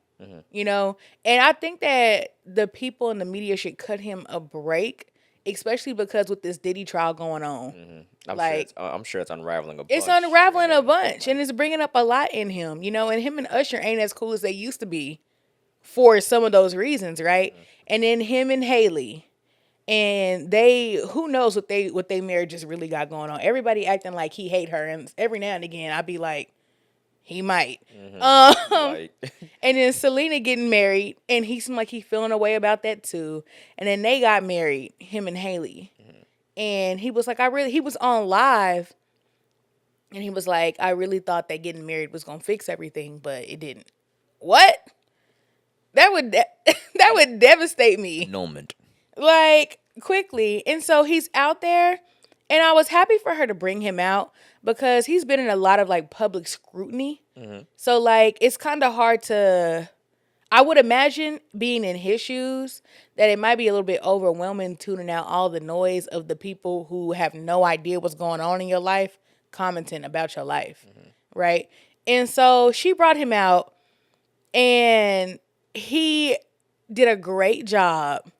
you know? And I think that the people in the media should cut him a break, especially because with this Diddy trial going on. I'm sure it's unraveling a bunch. It's unraveling a bunch, and it's bringing up a lot in him, you know? And him and Usher ain't as cool as they used to be for some of those reasons, right? And then him and Haley, and who knows what they marriages really got going on. Everybody acting like he hate her, and every now and again I'd be like, he might. Like, And then Selena getting married, and he seemed like he feeling a way about that too. And then they got married, him and Haley, and he was like, he was on live, and he was like, I really thought that getting married was gonna fix everything, but it didn't. What? That would devastate me. moment. Like, quickly. And so he's out there, and I was happy for her to bring him out because he's been in a lot of like public scrutiny. So like it's kind of hard to, I would imagine being in his shoes that it might be a little bit overwhelming tuning out all the noise of the people who have no idea what's going on in your life commenting about your life, right? And so she brought him out, and he did a great job.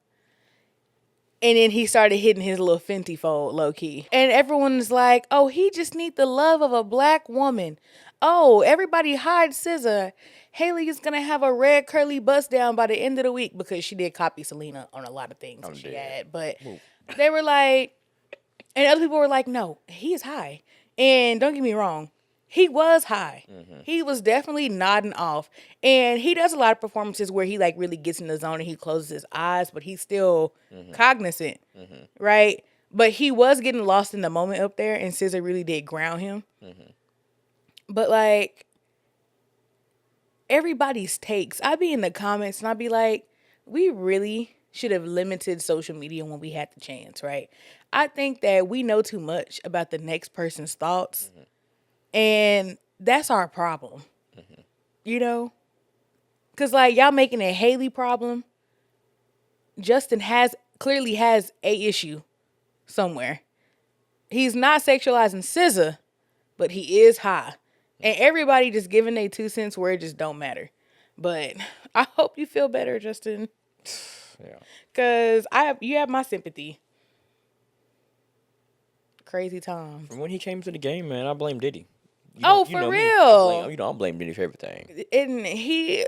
And then he started hitting his little Fenty fold low key. And everyone's like, oh, he just needs the love of a black woman. oh, everybody hide SZA. Haley is gonna have a red curly bust down by the end of the week because she did copy Selena on a lot of things that she had. But they were like, and other people were like, no, he is high. And don't get me wrong, he was high. He was definitely nodding off. And he does a lot of performances where he like really gets in the zone and he closes his eyes, but he's still cognizant, right? But he was getting lost in the moment up there, and SZA really did ground him. But like, everybody's takes. I'd be in the comments and I'd be like, we really should have limited social media when we had the chance, right? I think that we know too much about the next person's thoughts, and that's our problem. You know? Because, like, y'all making a Haley problem. Justin clearly has a issue somewhere. He's not sexualizing SZA, but he is high. And everybody just giving their 2 cents where it just don't matter. But I hope you feel better, Justin. Yeah. Because you have my sympathy. Crazy times. When he came to the game, man, I blame Diddy. For real. I blame Diddy for everything. And he,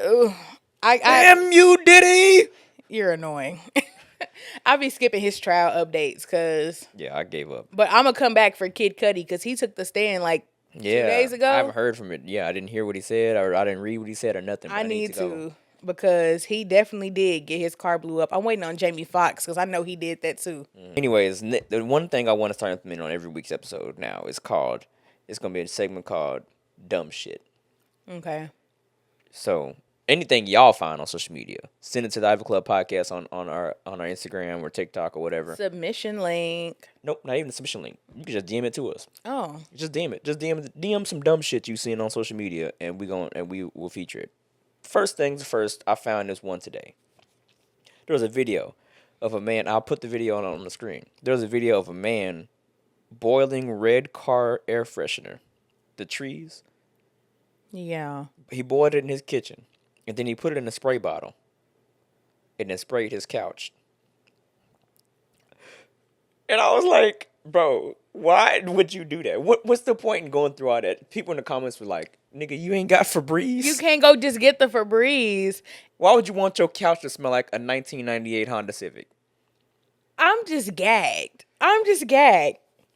Damn you, Diddy! You're annoying. I'll be skipping his trial updates because. Yeah, I gave up. But I'm gonna come back for Kid Cudi because he took the stand like 2 days ago. I haven't heard from it. Yeah, I didn't hear what he said, or I didn't read what he said, or nothing. I need to because he definitely did get his car blew up. I'm waiting on Jamie Foxx because I know he did that too. Anyways, the one thing I want to start implementing on every week's episode now is it's gonna be a segment called Dumb Shit. Okay. So anything y'all find on social media, send it to the Ivy Club Podcast on our Instagram or TikTok or whatever. Submission link. Nope, not even a submission link. You can just DM it to us. Oh. Just DM it. Just DM some dumb shit you seen on social media, and we will feature it. First things first, I found this one today. There was a video of a man. I'll put the video on the screen. There was a video of a man boiling red car air freshener. The trees. Yeah. He boiled it in his kitchen, and then he put it in a spray bottle, and then sprayed his couch. And I was like, bro, why would you do that? What's the point in going through all that? People in the comments were like, nigga, you ain't got Febreze? You can't go just get the Febreze. Why would you want your couch to smell like a 1998 Honda Civic? I'm just gagged.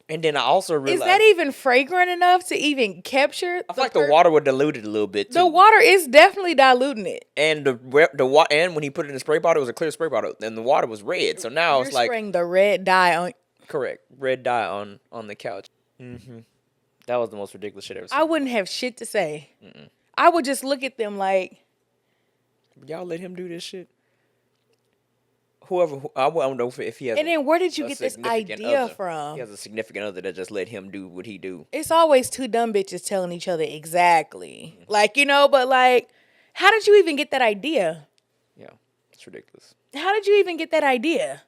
And then I also realized... Is that even fragrant enough to even capture? I feel like the water would dilute it a little bit, too. The water is definitely diluting it. And and when he put it in the spray bottle, it was a clear spray bottle, and the water was red. So now it's like... You're spraying the red dye on... Correct. Red dye on the couch. Mm-hmm. That was the most ridiculous shit I've ever seen. I wouldn't have shit to say. I would just look at them like... Y'all let him do this shit? Whoever, I don't know if he has. And then where did you get this idea from? He has a significant other that just let him do what he do. It's always two dumb bitches telling each other exactly. Like, but like, how did you even get that idea? Yeah, it's ridiculous. How did you even get that idea?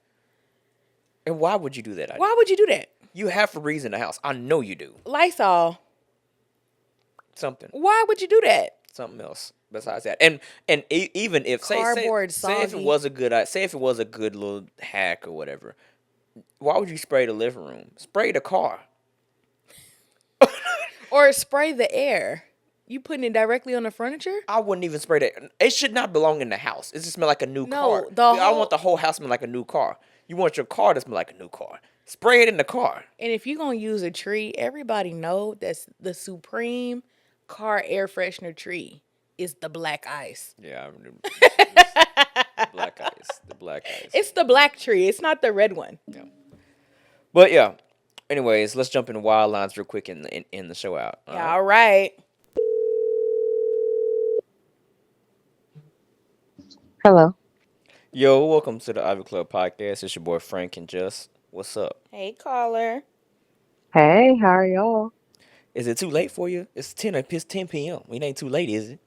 And why would you do that idea? Why would you do that? You have Febreze in the house. I know you do. Lysol. Something. Why would you do that? Something else besides that. And even if say if it was a good little hack or whatever, why would you spray the living room? Spray the car. Or spray the air. You putting it directly on the furniture? I wouldn't even spray that. It should not belong in the house. It should smell like a new car. I want the whole house to smell like a new car. You want your car to smell like a new car. Spray it in the car. And if you're going to use a tree, everybody know that's the supreme car air freshener tree is the black ice. Yeah, the black ice. The black ice. It's the black tree. It's not the red one. Yeah. But yeah. Anyways, let's jump into wild lines real quick and end the show out. All right. Hello. Yo, welcome to the Ivy Club Podcast. It's your boy Frank and Juss. What's up? Hey, caller. Hey, how are y'all? Is it too late for you? It's 10 p.m. It ain't too late, is it?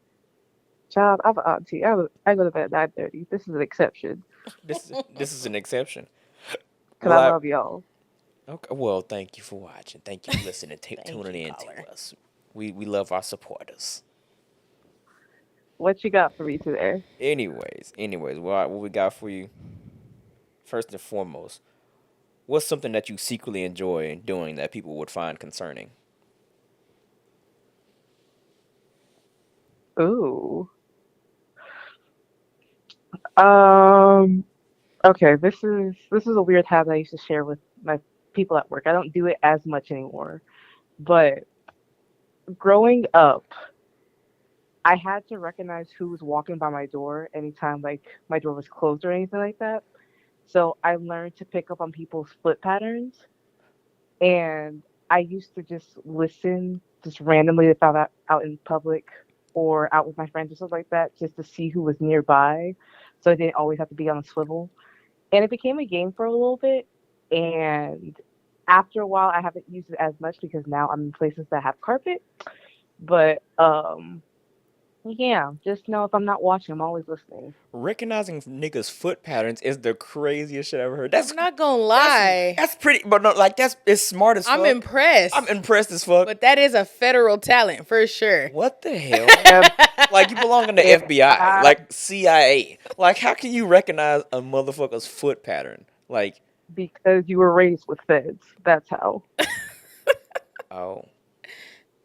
Child, I'm an auntie. I go to bed at 9:30. This is an exception. This is an exception. Because I love y'all. Okay. Well, thank you for watching. Thank you for listening, tuning in to us. We love our supporters. What you got for me today? Anyways, what we got for you? First and foremost, what's something that you secretly enjoy doing that people would find concerning? Ooh. Um. Okay. This is a weird habit I used to share with my people at work. I don't do it as much anymore, but growing up, I had to recognize who was walking by my door anytime like my door was closed or anything like that. So I learned to pick up on people's foot patterns, and I used to just listen just randomly if I'm out in public or out with my friends or something like that, just to see who was nearby. So I didn't always have to be on a swivel. And it became a game for a little bit. And after a while, I haven't used it as much because now I'm in places that have carpet. But yeah, just know if I'm not watching, I'm always listening. Recognizing niggas' foot patterns is the craziest shit I ever heard. That's I'm not gonna lie. that's pretty, but no, like it's smart as fuck. I'm impressed. I'm impressed as fuck. But that is a federal talent for sure. What the hell? Yeah, Like you belong in the FBI, like CIA. Like how can you recognize a motherfucker's foot pattern? Like, because you were raised with feds. That's how. oh,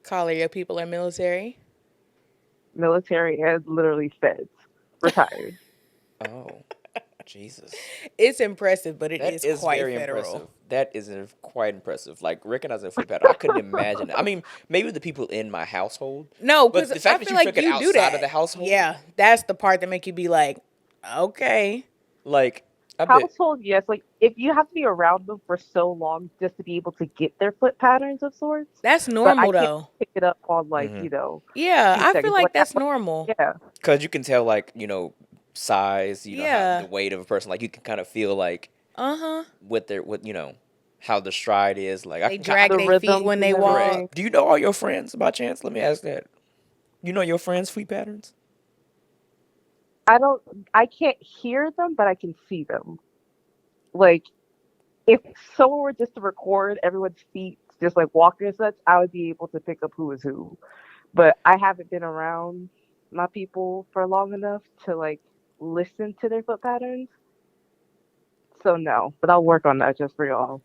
Call your people are military. Military and literally feds. Retired. oh, Jesus. It's impressive, but it That is is quite very federal. impressive. That is quite impressive. Like recognizing a foot pattern, I couldn't imagine that. I mean, maybe the people in my household. No, But because the fact I that feel you like took it you do outside that. of the household? Yeah, that's the part that make you be like, okay. Like, I bet. Household, yes. Like if you have to be around them for so long just to be able to get their foot patterns of sorts. That's But I normal can't though. pick it up on like, Mhm. Yeah, few I feel seconds. like Like that's normal. yeah. Because you can tell, like, size, how, Yeah. the weight of a person. Like, you can kind of feel, like, Uh-huh. how the stride is. Like, I They can drag The their feet rhythms when they and walk. everything. Do you know all your friends by chance? Let me ask that. You know your friends' feet patterns? I can't hear them, but I can see them. Like if someone were just to record everyone's feet just like walking and such, I would be able to pick up who is who. But I haven't been around my people for long enough to like listen to their foot patterns. So no, but I'll work on that just for y'all.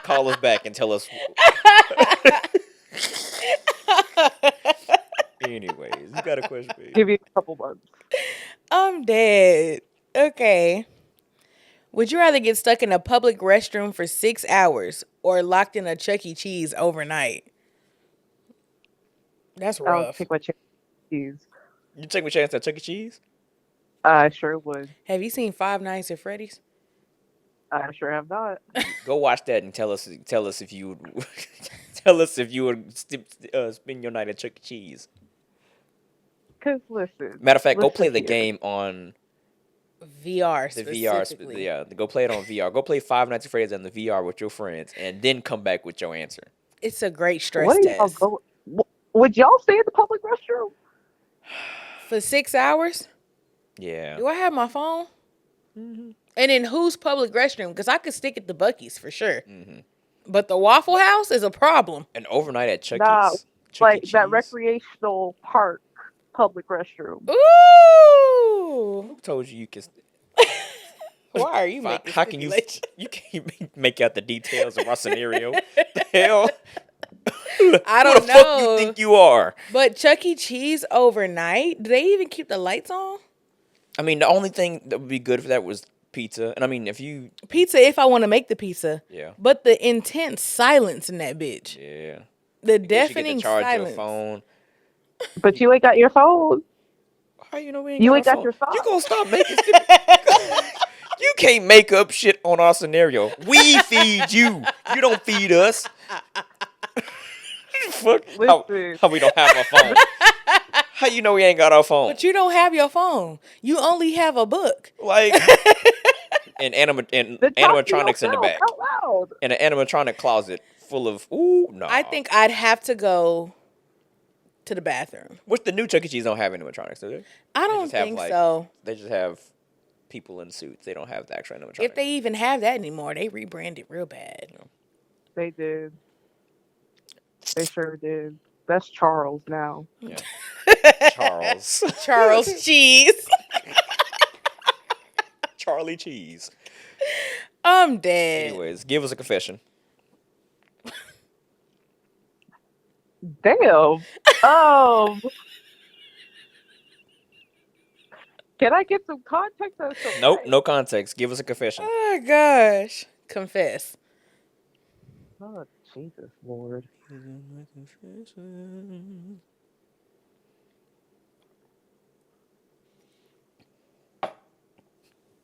Call us back and tell us. Anyways, you got a question, babe? Give you a couple months. I'm dead. Okay. Would you rather get stuck in a public restroom for 6 hours or locked in a Chuck E. Cheese overnight? That's I'll rough. take my chances. You take my chance at Chuck E. Cheese? I sure would. Have you seen Five Nights at Freddy's? I sure have not. Go watch that and tell us if you would tell us if you would spend your night at Chuck E. Cheese. Cause listen. Matter of fact, go listen play the here. game on VR the specifically. VR. Yeah, go play it on VR. Go play Five Nights at Freddy's on the VR with your friends, and then come back with your answer. It's a great stress What are y'all test. Would y'all stay in the public restroom? For 6 hours? Yeah. Do I have my phone? Mm-hmm. And in whose public restroom? Because I could stick at the Buc-ee's for sure. Mm-hmm. But the Waffle House is a problem. An overnight at Chuck Nah, E's. Chuck like E. that Cheese? recreational park public restroom. Ooh. Who told you can? Why are you Fine. making How can you? stipulations? You can't make out the details of our scenario. The hell? I Who don't the fuck know. you think you are? But Chuck E. Cheese overnight? Do they even keep the lights on? I mean, the only thing that would be good for that was pizza. And I mean, if you, Pizza if I want to make the pizza. yeah, But the intense silence in that bitch. yeah, The I guess you get deafening to charge silence. your phone. But you ain't got your phone. How you know we ain't You got ain't our got your phone. You gonna stop making? You can't make up shit on our scenario. We feed you. You don't feed us. Fuck. Listen. How we don't have our phone? How you know we ain't got our phone? But you don't have your phone. You only have a book. Like, and Then talk to animatronics in the yourself back, out loud. and an animatronic closet full of no. I think I'd have to go to the bathroom. Which the new Chuck E. Cheese don't have animatronics, do they? I don't just have, think like, so. They just have people in suits. They don't have the actual animatronics. If they even have that anymore, they rebranded real bad. They did. They sure did. That's Charles now. Yeah. Charles. Charles Cheese. Charlie Cheese. I'm dead. Anyways, give us a confession. Damn. Can I get some context? That's so Nope, right. no context. Give us a confession. Oh gosh. Confess. Oh, Jesus, Lord.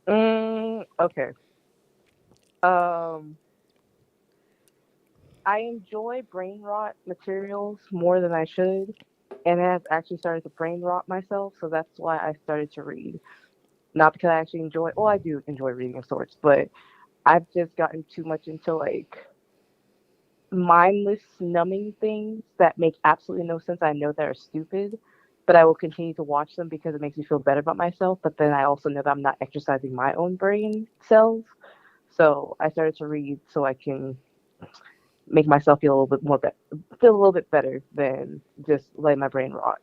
Okay. Um, I enjoy brain rot materials more than I should, and it has actually started to brain rot myself, so that's why I started to read. Not because I actually enjoy, well, I do enjoy reading of sorts, but I've just gotten too much into like mindless, numbing things that make absolutely no sense. I know they're stupid, but I will continue to watch them because it makes me feel better about myself. But then I also know that I'm not exercising my own brain cells. So I started to read so I can make myself feel a little bit more feel a little bit better than just letting my brain rot.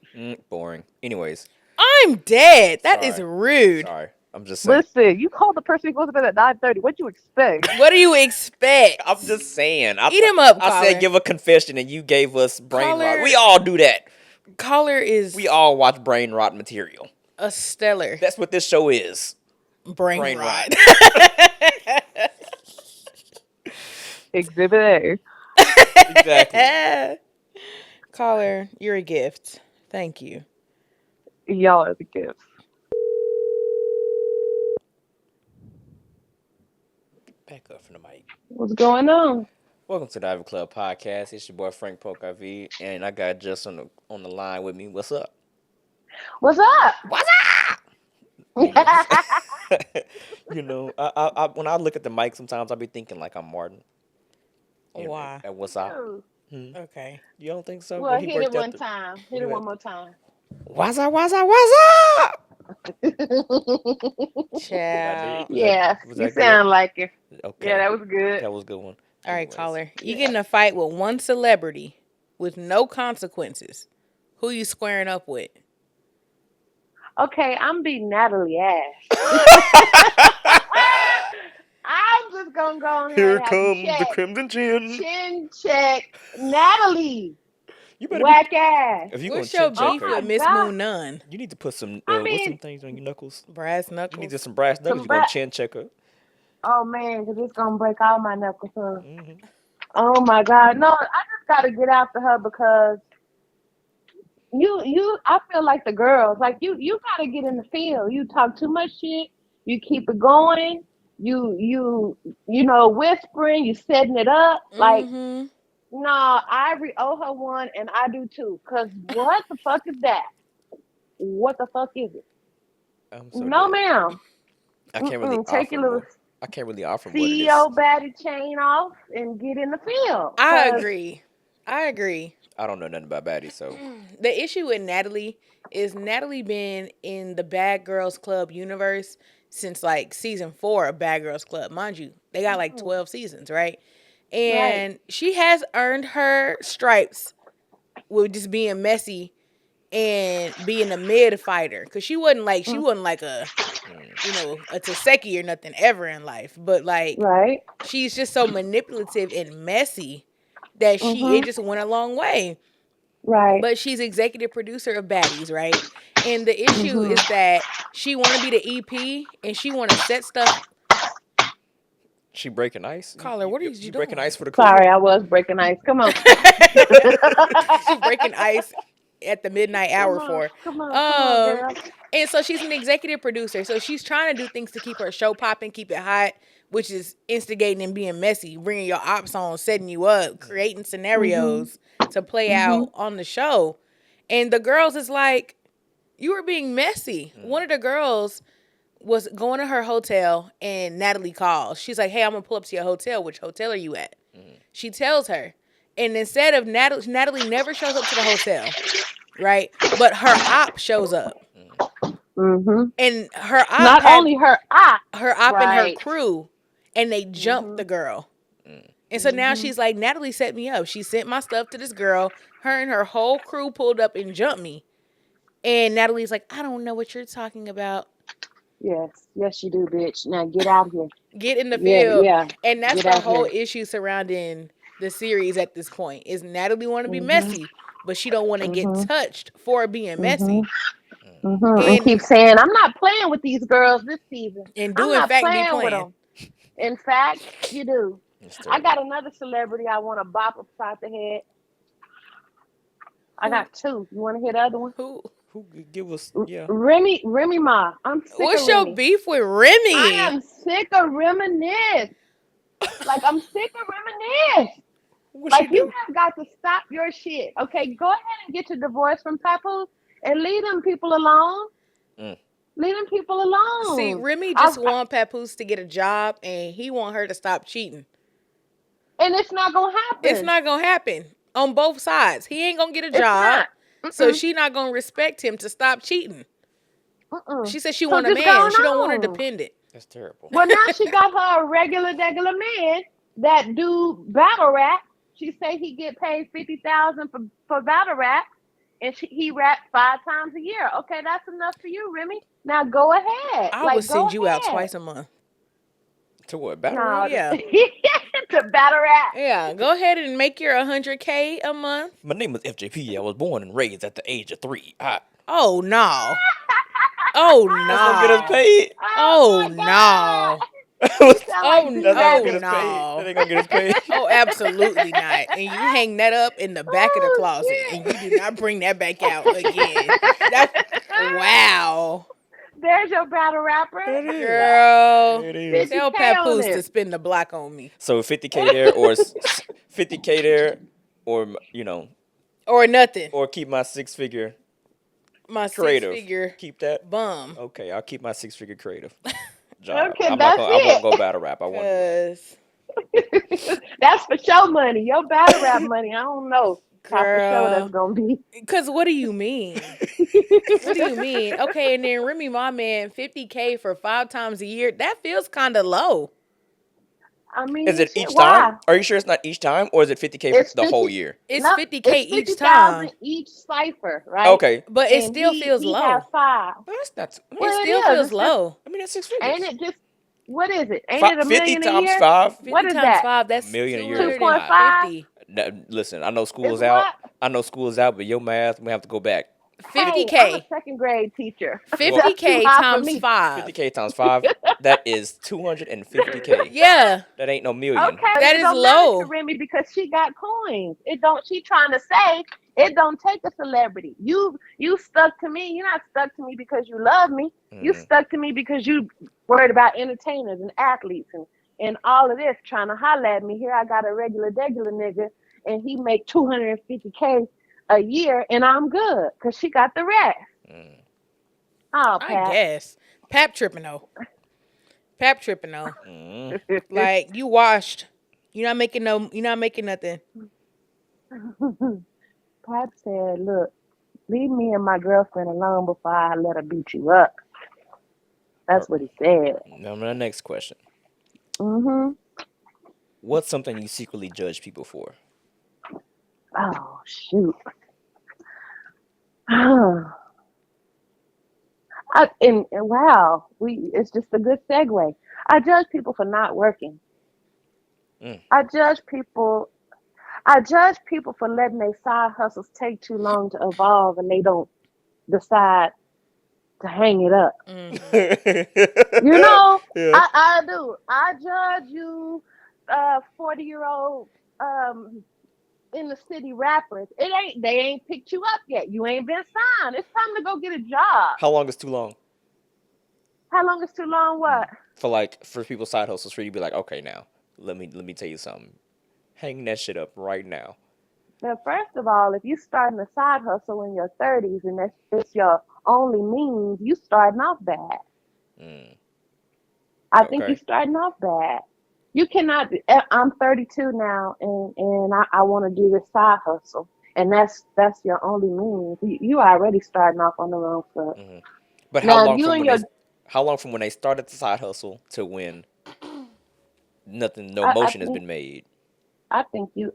Boring. Anyways, I'm dead. That is sorry. rude. Sorry. I'm just saying. Listen, you called the person who goes to bed at 9:30. What you expect? What do you expect? I'm just saying. Eat him up, I caller. said give a confession and you gave us brain rot. Caller- We all do that. Caller is We all watch brain rot material. a stellar That's what this show is. brain rot. Exhibit A. Exactly. Caller, you're a gift. Thank you. Y'all are the gifts. Back up from the mic. What's going on? Welcome to the Ivy Club Podcast. It's your boy Frank Polk IV, and I got Juss on the line with me. What's up? What's up? What's up? You know, I when I look at the mic, sometimes I be thinking like I'm Martin. Why? And what's up? Okay. You don't think so? Well, When he hit it worked out one the- time. Hit when it he one went, more time. What's up? What's up? What's up? Child. Yeah, Was you that good? sound like it. Okay. Yeah, that was good. That was a good one. All right, Anyways. caller. You get in a fight with one celebrity with no consequences. Who you squaring up with? Okay, I'm beating Natalie ass. I'm just gonna go on here Here and have to come the check. Crimson Chin. Chin check. Natalie. You better Whack ass. if you What's gonna your chin check beef her, with my Miss God. Moon Nunn? you need to put some I what's some mean, things on your knuckles? Brass You knuckles. need some brass knuckles. some You're gonna bra- chin check her. oh man, because it's gonna break all my knuckles. Huh? Hmm. Oh my God. No, I just gotta get after her because I feel like the girls, like you gotta get in the field. You talk too much shit, you keep it going, you know, whispering, you setting it up. Like, Mm-hmm. nah, Ivory owe her one and I do too. Cause what the fuck is that? What the fuck is it? I'm so No dead. ma'am. I can't really Take offer your little more. I can't really offer what it is. CEO baddie chain off and get in the field. I 'Cause agree. I agree. I don't know nothing about baddies, so The issue with Natalie is Natalie been in the Bad Girls Club universe since like season 4 of Bad Girls Club. Mind you, they got like 12 seasons, right? And she has earned her stripes with just being messy and being a mid fighter. Cause she wasn't like a a Taseki or nothing ever in life. But like right. she's just so manipulative and messy that it just went a long way. Right. But she's executive producer of Baddies, right? And the issue is that she want to be the EP and she want to set stuff. she breaking ice. Caller, what are you You doing? breaking ice for the crew? Sorry, I was breaking ice. Come on. She's breaking ice at the midnight hour for. Come on, girl. And so she's an executive producer. So she's trying to do things to keep her show popping, keep it hot, which is instigating and being messy, bringing your ops on, setting you up, creating scenarios to play out on the show. And the girls is like, you were being messy. One of the girls was going to her hotel and Natalie calls. She's like, hey, I'm going to pull up to your hotel. Which hotel are you at? She tells her. And instead of Natalie never shows up to the hotel, right? But her op shows up. And her op Not only her op, and her crew, and they jumped the girl. And so now she's like, Natalie set me up. She sent my stuff to this girl. Her and her whole crew pulled up and jumped me. And Natalie's like, I don't know what you're talking about. Yes, you do, bitch. Now get out here. Get in the field. Yeah. And that's Get the out whole here. issue surrounding the series at this point. Is Natalie want to be messy, but she don't want to get Mhm. touched for being Mhm. messy. Mhm. And keep And saying, "I'm not playing with these girls this season. do I'm in not fact be playing with playing. them." In fact, you do. It's I terrible. got another celebrity I want to bop upside the head. I Who got two. You want to hear the other one? who Who could give us? Yeah. Remy Ma. I'm sick of what's your Remy. beef with I Remy? am sick of reminisce. Like I'm sick of reminisce. What she Like you do? have got to stop your shit. Okay, go ahead and get your divorce from Papoose and leave them people alone. Mm. Leave them people See, alone. Remy just I, want Papoose to get a job and he want her to stop cheating. and it's not gonna It's happen. not gonna happen on both sides. He ain't gonna get a It's job, not. so Mm-mm, she not gonna respect him to stop cheating. mm-mm. She said she So want a just man. going She don't want a on. dependent. That's terrible. Well, now she got her a regular man that do battle rap. She say he get paid 50,000 for battle rap, and he rap 5 times a year. Okay, that's enough for you, Remy. Now go ahead, I would like go send you out ahead. twice a month. To what? Battle No, rap? Yeah, to battle rap. yeah. Go ahead and make your 100K a month. My name is FJP. I was born and raised at the age of 3. Oh no. Oh That's gonna get us no. paid. Oh Oh my no. god, you That's sound like Oh B not gonna oh get Rabbit. us paid. That no. ain't gonna get us paid. Oh, absolutely not. And you hang that up in the back of the Oh closet and you do shit. not bring that back out again. That's wow. There's your battle rapper. That is. Girl, It is. tell 50K on Papoose to it. spin the block on me. So 50K there, or 50K there, or Or nothing. or keep my 6-figure My six creative. figure Keep that. bum. Okay, I'll keep my 6-figure creative job. Okay, I'm not that's gonna. I won't it. go battle rap. I won't do it. Cause That's for show money. Your battle rap money, I don't know how for show that's girl. gonna be. Cause what do you mean? What do you mean? Okay, and then Remy my man, 50K for 5 times a year. That feels kinda low. I mean, Is it shit, each time? why? Are you sure it's not each time, or is it 50K for It's the whole 50. year? It's No, 50K it's each 50,000 time. each cipher, right? Okay. But it And still feels he has low. 5. Well, that's not. It Well, it still is. feels It's just, low. I mean, that's 6 ain't figures. it just what is it? Ain't it a 50 million a times year? 5, What 50 is times that? 5, a that's million a year is 5. 2.5 250. Now, listen, I know school is is out. what? I know school is out, but your math, we have to go back. Hey, I'm a 50K. second grade teacher. Well, That's too 50K high for times me. 5. 50K times 5, that is 250K. Yeah, That ain't no million. Okay, but that it is don't matter to low. Remy because she got coins. It don't. She trying to say it don't take a celebrity. You stuck to me. You're not stuck to me because you love me. You Mm. stuck to me because you worried about entertainers and athletes and all of this trying to holler at me. Here I got a regular nigga and he make 250K a year and I'm good because she got the rest. Mm. Oh, I Pat. guess. Pap tripping though. Pap tripping though. Mm. Like you washed. You're not making no. You're not making nothing. Pat said, "Look, leave me and my girlfriend alone before I let her beat you up." That's what he said. Now, my next question. Mhm. What's something you secretly judge people for? Oh shoot. and wow, it's just a good segue. I judge people for not working. Mm. I judge people. I judge people for letting their side hustles take too long to evolve, and they don't decide to hang it up. You know, Yeah. I do. I judge you, 40-year-old in the city rappers. They ain't picked you up yet. You ain't been signed. It's time to go get a job. How long is too long? How long is too long? What? For people's side hustles for you to be like, okay, now let me tell you something. Hang that shit up right now. Now, first of all, if you starting a side hustle in your 30s and it's your only means, you starting off bad. Mm. I think you're Okay. starting off bad. You cannot. I'm 32 now, and I want to do this side hustle, and that's your only means. You already starting off on the wrong foot. Hmm. But Now, if you and your, how long from when they started the side hustle to when no I, I motion has think been made? I think you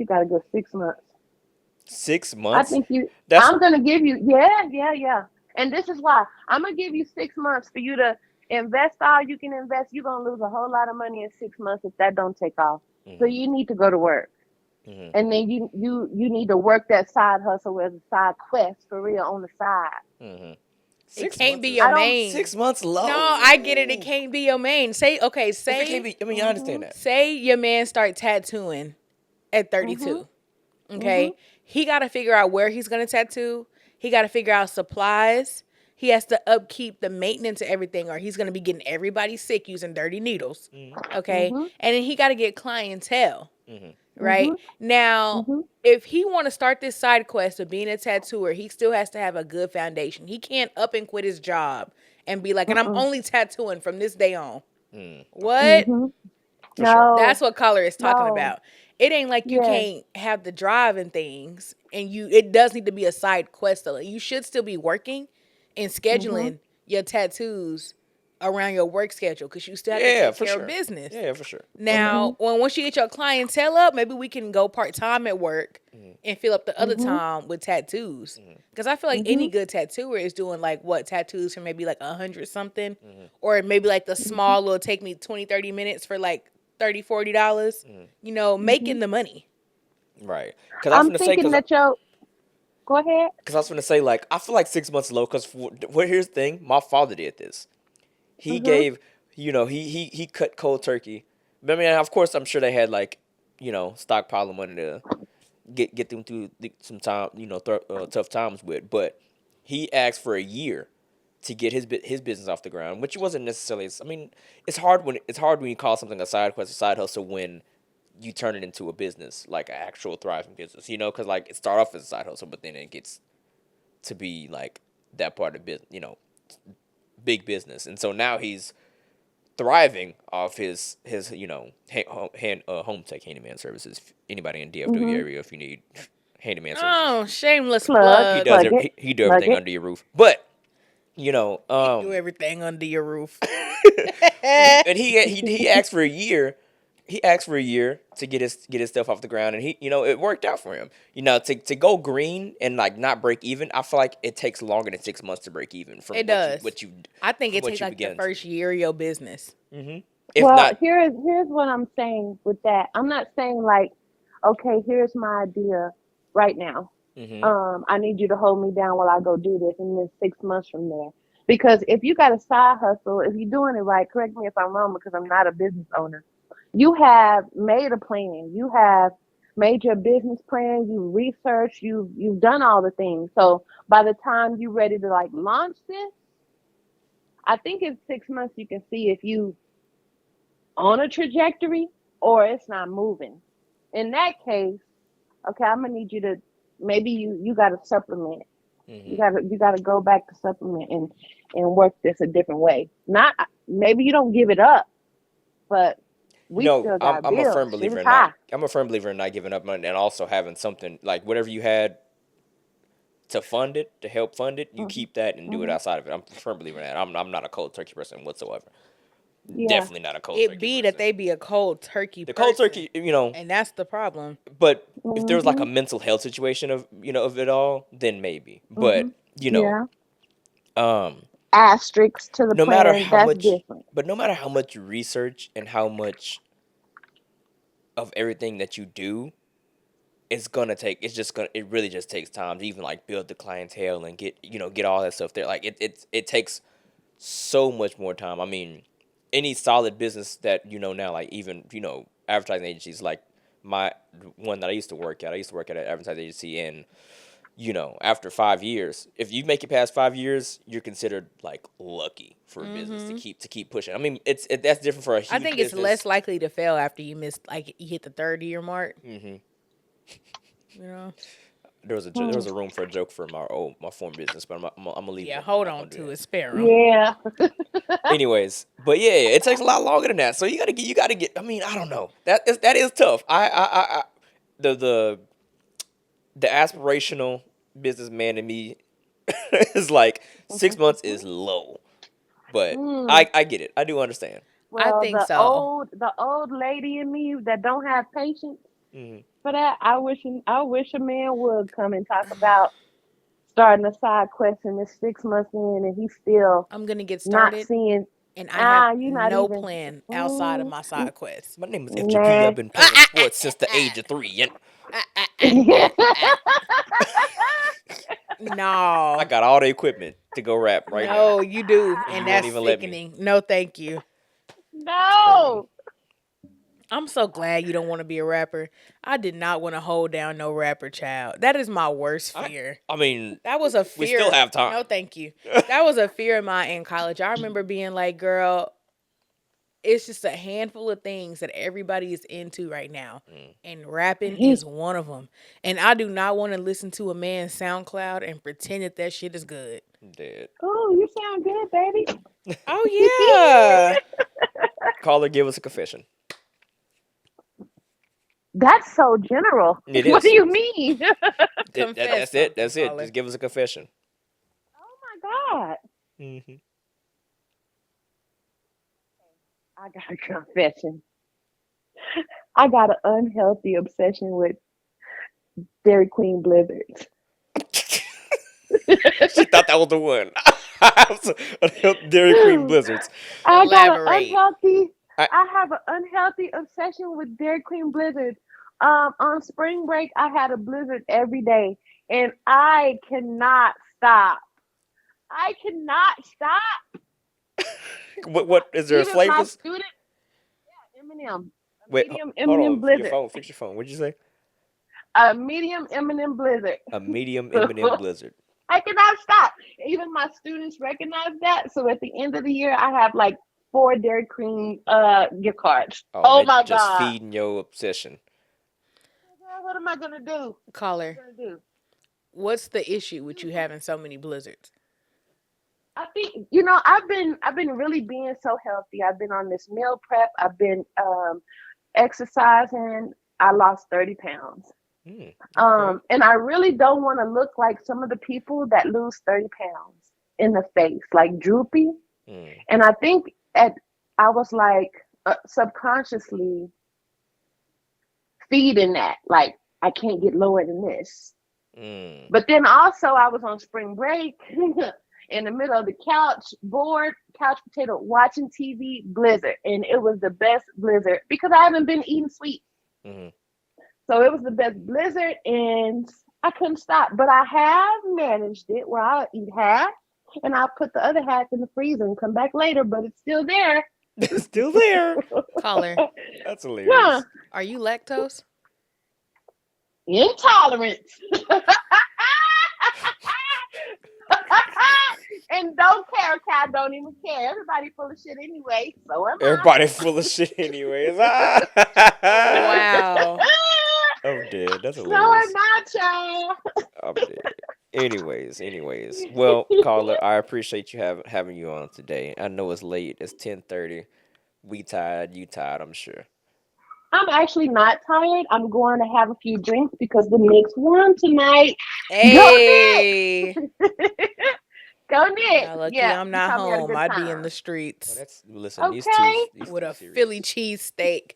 got to go 6 months. 6 I months? think you. That's I'm gonna give you. Yeah. And this is why I'm gonna give you 6 months for you to invest all you can invest. You're gonna lose a whole lot of money in 6 months if that don't take off. So Mhm. you need to go to work. Mm-hmm. and then you need to work that side hustle as a side quest for real on the side. Mm-hmm. It 6 can't months be is your I don't. main. 6 months low. No, I get it. It can't be your main. Say okay. If it can't be, I mean, I understand that. Say your man start tattooing at Mhm. 32. Mhm. Okay, he got to figure out where he's gonna tattoo. He got to figure out supplies. He has to upkeep the maintenance of everything, or he's gonna be getting everybody sick using dirty needles. Okay, Mhm. and then he got to get clientele. Mm-hmm. Right Mhm. now, Mhm. if he want to start this side quest of being a tattooer, he still has to have a good foundation. He can't up and quit his job and be like, and I'm Mm-mm. only tattooing from this day on. Mm. Okay. What? Mhm. For sure. That's No. what color is talking No. about. It ain't like you Yes. can't have the drive and things, and it does need to be a side quest. Though. You should still be working and Mhm. scheduling your tattoos around your work schedule because you still have to Yeah, take for care of sure. business. Yeah, for sure. Okay. Now, Mhm. once you get your clientele up, maybe we can go part time at work Mm-hmm. and fill up the other Mhm. time with tattoos. Mm-hmm. Because I feel like any Mhm. good tattooer is doing like what tattoos for maybe like 100 something, Mm-hmm. or maybe like the Mhm. small will take me 20, 30 minutes for like $30, $40. Mm-hmm. You know, Mhm. making the money. Right. Because I was I'm gonna say, thinking that your. Go ahead. because I was gonna say, like, I feel like 6 months low. Because here's the thing, my father did this. He Mhm. gave, he cut cold turkey. But I mean, of course, I'm sure they had like, stockpile of money to get them through some time, tough times with. But he asked for a year to get his business off the ground, which wasn't necessarily. I mean, it's hard when you call something a side quest, a side hustle, when you turn it into a business, like an actual thriving business. Because like it started off as a side hustle, but then it gets to be like that part of business, big business, and so now he's thriving off his home tech handyman services. Anybody in DFW Mhm. area, if you need handyman services, Oh, shameless Plug. he plug. does. Plug it. He do Plug everything it. under your roof. But He do everything under your roof. and he asked for a year. He asked for a year to get his stuff off the ground, and it worked out for him. To go green and like not break even. I feel like it takes longer than 6 months to break even from It does. what you I think from it what takes you like the began to. first year of your business. Mm-hmm. If Well, not, here's what I'm saying with that. I'm not saying like, okay, here's my idea right now. mm-hmm. I need you to hold me down while I go do this, and then 6 months from there. Because if you got a side hustle, if you're doing it right, correct me if I'm wrong, because I'm not a business owner. You have made a plan. You have made your business plan. You researched. You've done all the things. So by the time you're ready to like launch this, I think in 6 months you can see if you on a trajectory or it's not moving. In that case, okay, I'm gonna need you to maybe you got to supplement. You Mm-hmm. got to go back to supplement and work this a different way. Not maybe you don't give it up, but we No, still I'm got I'm a firm bills. Shit believer is in not. high. I'm a firm believer in not giving up money and also having something like whatever you had to fund it, to help fund it, you Mhm. keep that and do it Mhm. outside of it. I'm a firm believer in that. I'm not a cold turkey person whatsoever. Yeah. Definitely not a cold It turkey be that person. they be a cold turkey The cold person, turkey, and that's the problem. but if there was like a Mhm. mental health situation of it all, then maybe. But Mhm. Yeah. um, Asterisks to the no matter plan. how That's much, different. but no matter how much you research and how much of everything that you do, it really just takes time to even like build the clientele and get all that stuff there. Like it takes so much more time. I mean, any solid business that now, like even advertising agencies, like my one that I used to work at an advertising agency, and after 5 years, if you make it past 5 years, you're considered like lucky for a business to keep pushing. I mean, that's different for a I huge think it's less business. likely to fail after you miss like you hit the 30-year mark. Hmm. You know. There was a room for a joke for my former business, but I'm gonna leave it. Yeah, I'm hold not on gonna do to that. it, spare 'em. Yeah. Anyways, but yeah, it takes a lot longer than that. So you gotta get. I mean, I don't know. That is tough. The the the aspirational businessman in me is like 6 months is low, but Mm. I get it. I do understand. I Well, think so. the old lady in me that don't have patience Hmm. for that, I wish a man would come and talk about starting a side quest and it's 6 months in and he's still I'm gonna get not started, seeing. and I have You're not no even. plan outside of Mm, my side quest. My name is FGP. nah. I've been playing sports since the age of 3. No. I got all the equipment to go rap right now. No, you do. You And won't that's even let me. sickening. No, thank you. No. I'm so glad you don't want to be a rapper. I did not want to hold down no rapper child. That is my worst fear. I mean, That was a fear. we still have time. No, thank you. That was a fear of mine in college. I remember being like, girl, it's just a handful of things that everybody is into right now. And rapping is one of them. And I do not want to listen to a man's SoundCloud and pretend that that shit is good. Dead. Oh, you sound good, baby. Oh, yeah. Caller, give us a confession. That's so general. It What is. do you mean? That's it. That's it. caller. Just give us a confession. Oh my God. Mm-hmm. I got a confession. I got an unhealthy obsession with Dairy Queen blizzards. She thought that was the one. Dairy Queen blizzards. I got an Elaborate. unhealthy. I- I have an unhealthy obsession with Dairy Queen blizzards. On spring break, I had a blizzard every day, and I cannot stop. I cannot stop. What is there Even my flavors? student, yeah, M&M. Wait, Medium hold M&M on. blizzard. Fix your phone. What'd you say? A medium M&M blizzard. A medium M&M blizzard. I cannot stop. Even my students recognize that. So at the end of the year, I have like 4 Dairy Queen gift cards. Oh they my just God. feeding your obsession. What am I gonna do? Caller, What am I gonna do? what's the issue with you having so many blizzards? I think I've been really being so healthy. I've been on this meal prep. I've been exercising. I lost 30 pounds. Okay. And I really don't want to look like some of the people that lose 30 pounds in the face, like droopy. And I think I was like subconsciously feeding that, like I can't get lower than this. But then also I was on spring break in the middle of the couch potato, watching TV, blizzard, and it was the best blizzard because I haven't been eating sweet. So it was the best blizzard, and I couldn't stop. But I have managed it where I'll eat half, and I'll put the other half in the freezer and come back later, but it's still there. It's still there. Caller, That's hilarious. Yeah. are you lactose? Intolerance. And don't care, Cal. Don't even care. Everybody full of shit anyway. So am I. Everybody full of shit anyways. Wow. I'm dead. That's So hilarious. am I, child. I'm dead. Anyways. Well, caller, I appreciate you having you on today. I know it's late. It's 10:30. We tired. You tired, I'm sure. I'm actually not tired. I'm going to have a few drinks because the Knicks won tonight. Hey. Go Knicks. Now, lucky Yeah, I'm you not taught me a home. good I'd be in time. the streets Listen. Okay. These with two a serious. Philly cheesesteak.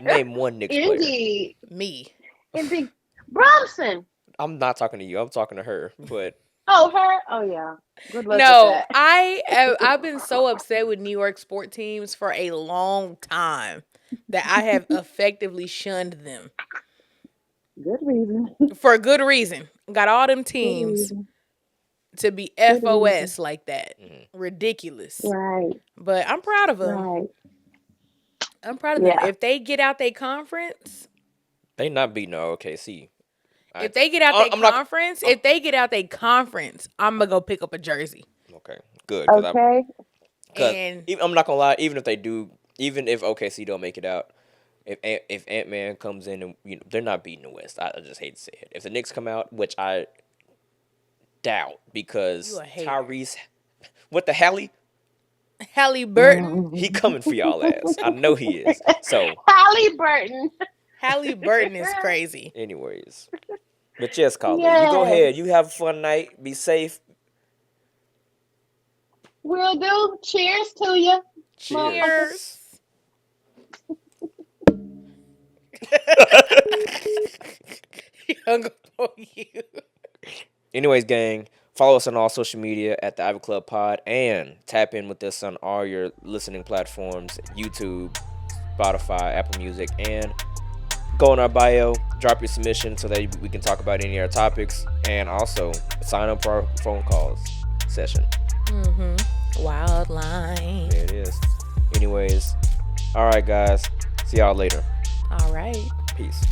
Name one Knicks player. Indeed. Me. Indeed. Bromson. I'm not talking to you. I'm talking to her. But Oh, her? Oh, yeah. Good luck No, with that. I've been so upset with New York sport teams for a long time that I have effectively shunned them Good reason. for good reason. Got all them Good teams reason. to be Good FOS reason. like that. Ridiculous. Right. But I'm proud of them. Right. I'm proud of them. Yeah. If they get out their conference, they not beating no OKC. if they get out I'm their not- conference, if they get out their conference, I'm gonna go pick up a jersey. Okay, good. 'Cause Okay. And I'm not gonna lie. Even if they do, even if OKC don't make it out, if Ant-Man comes in and they're not beating the West. I just hate to say it. If the Knicks come out, which I doubt because You a hater. Tyrese, what the hell? Halliburton, He coming for y'all ass. I know he is. So, Halliburton. Halliburton is crazy. anyways, but yes, caller, you go Yes. ahead. You have a fun night. Be safe. Will do. Cheers to you. Cheers. He hung up on you. Anyways, gang, follow us on all social media at the Ivy Club Pod and tap in with us on all your listening platforms: YouTube, Spotify, Apple Music, and Go in our bio, drop your submission so that we can talk about any of our topics, and also sign up for our phone calls session. Wild line. There it is. Anyways, all right, guys. See y'all later. All right. Peace.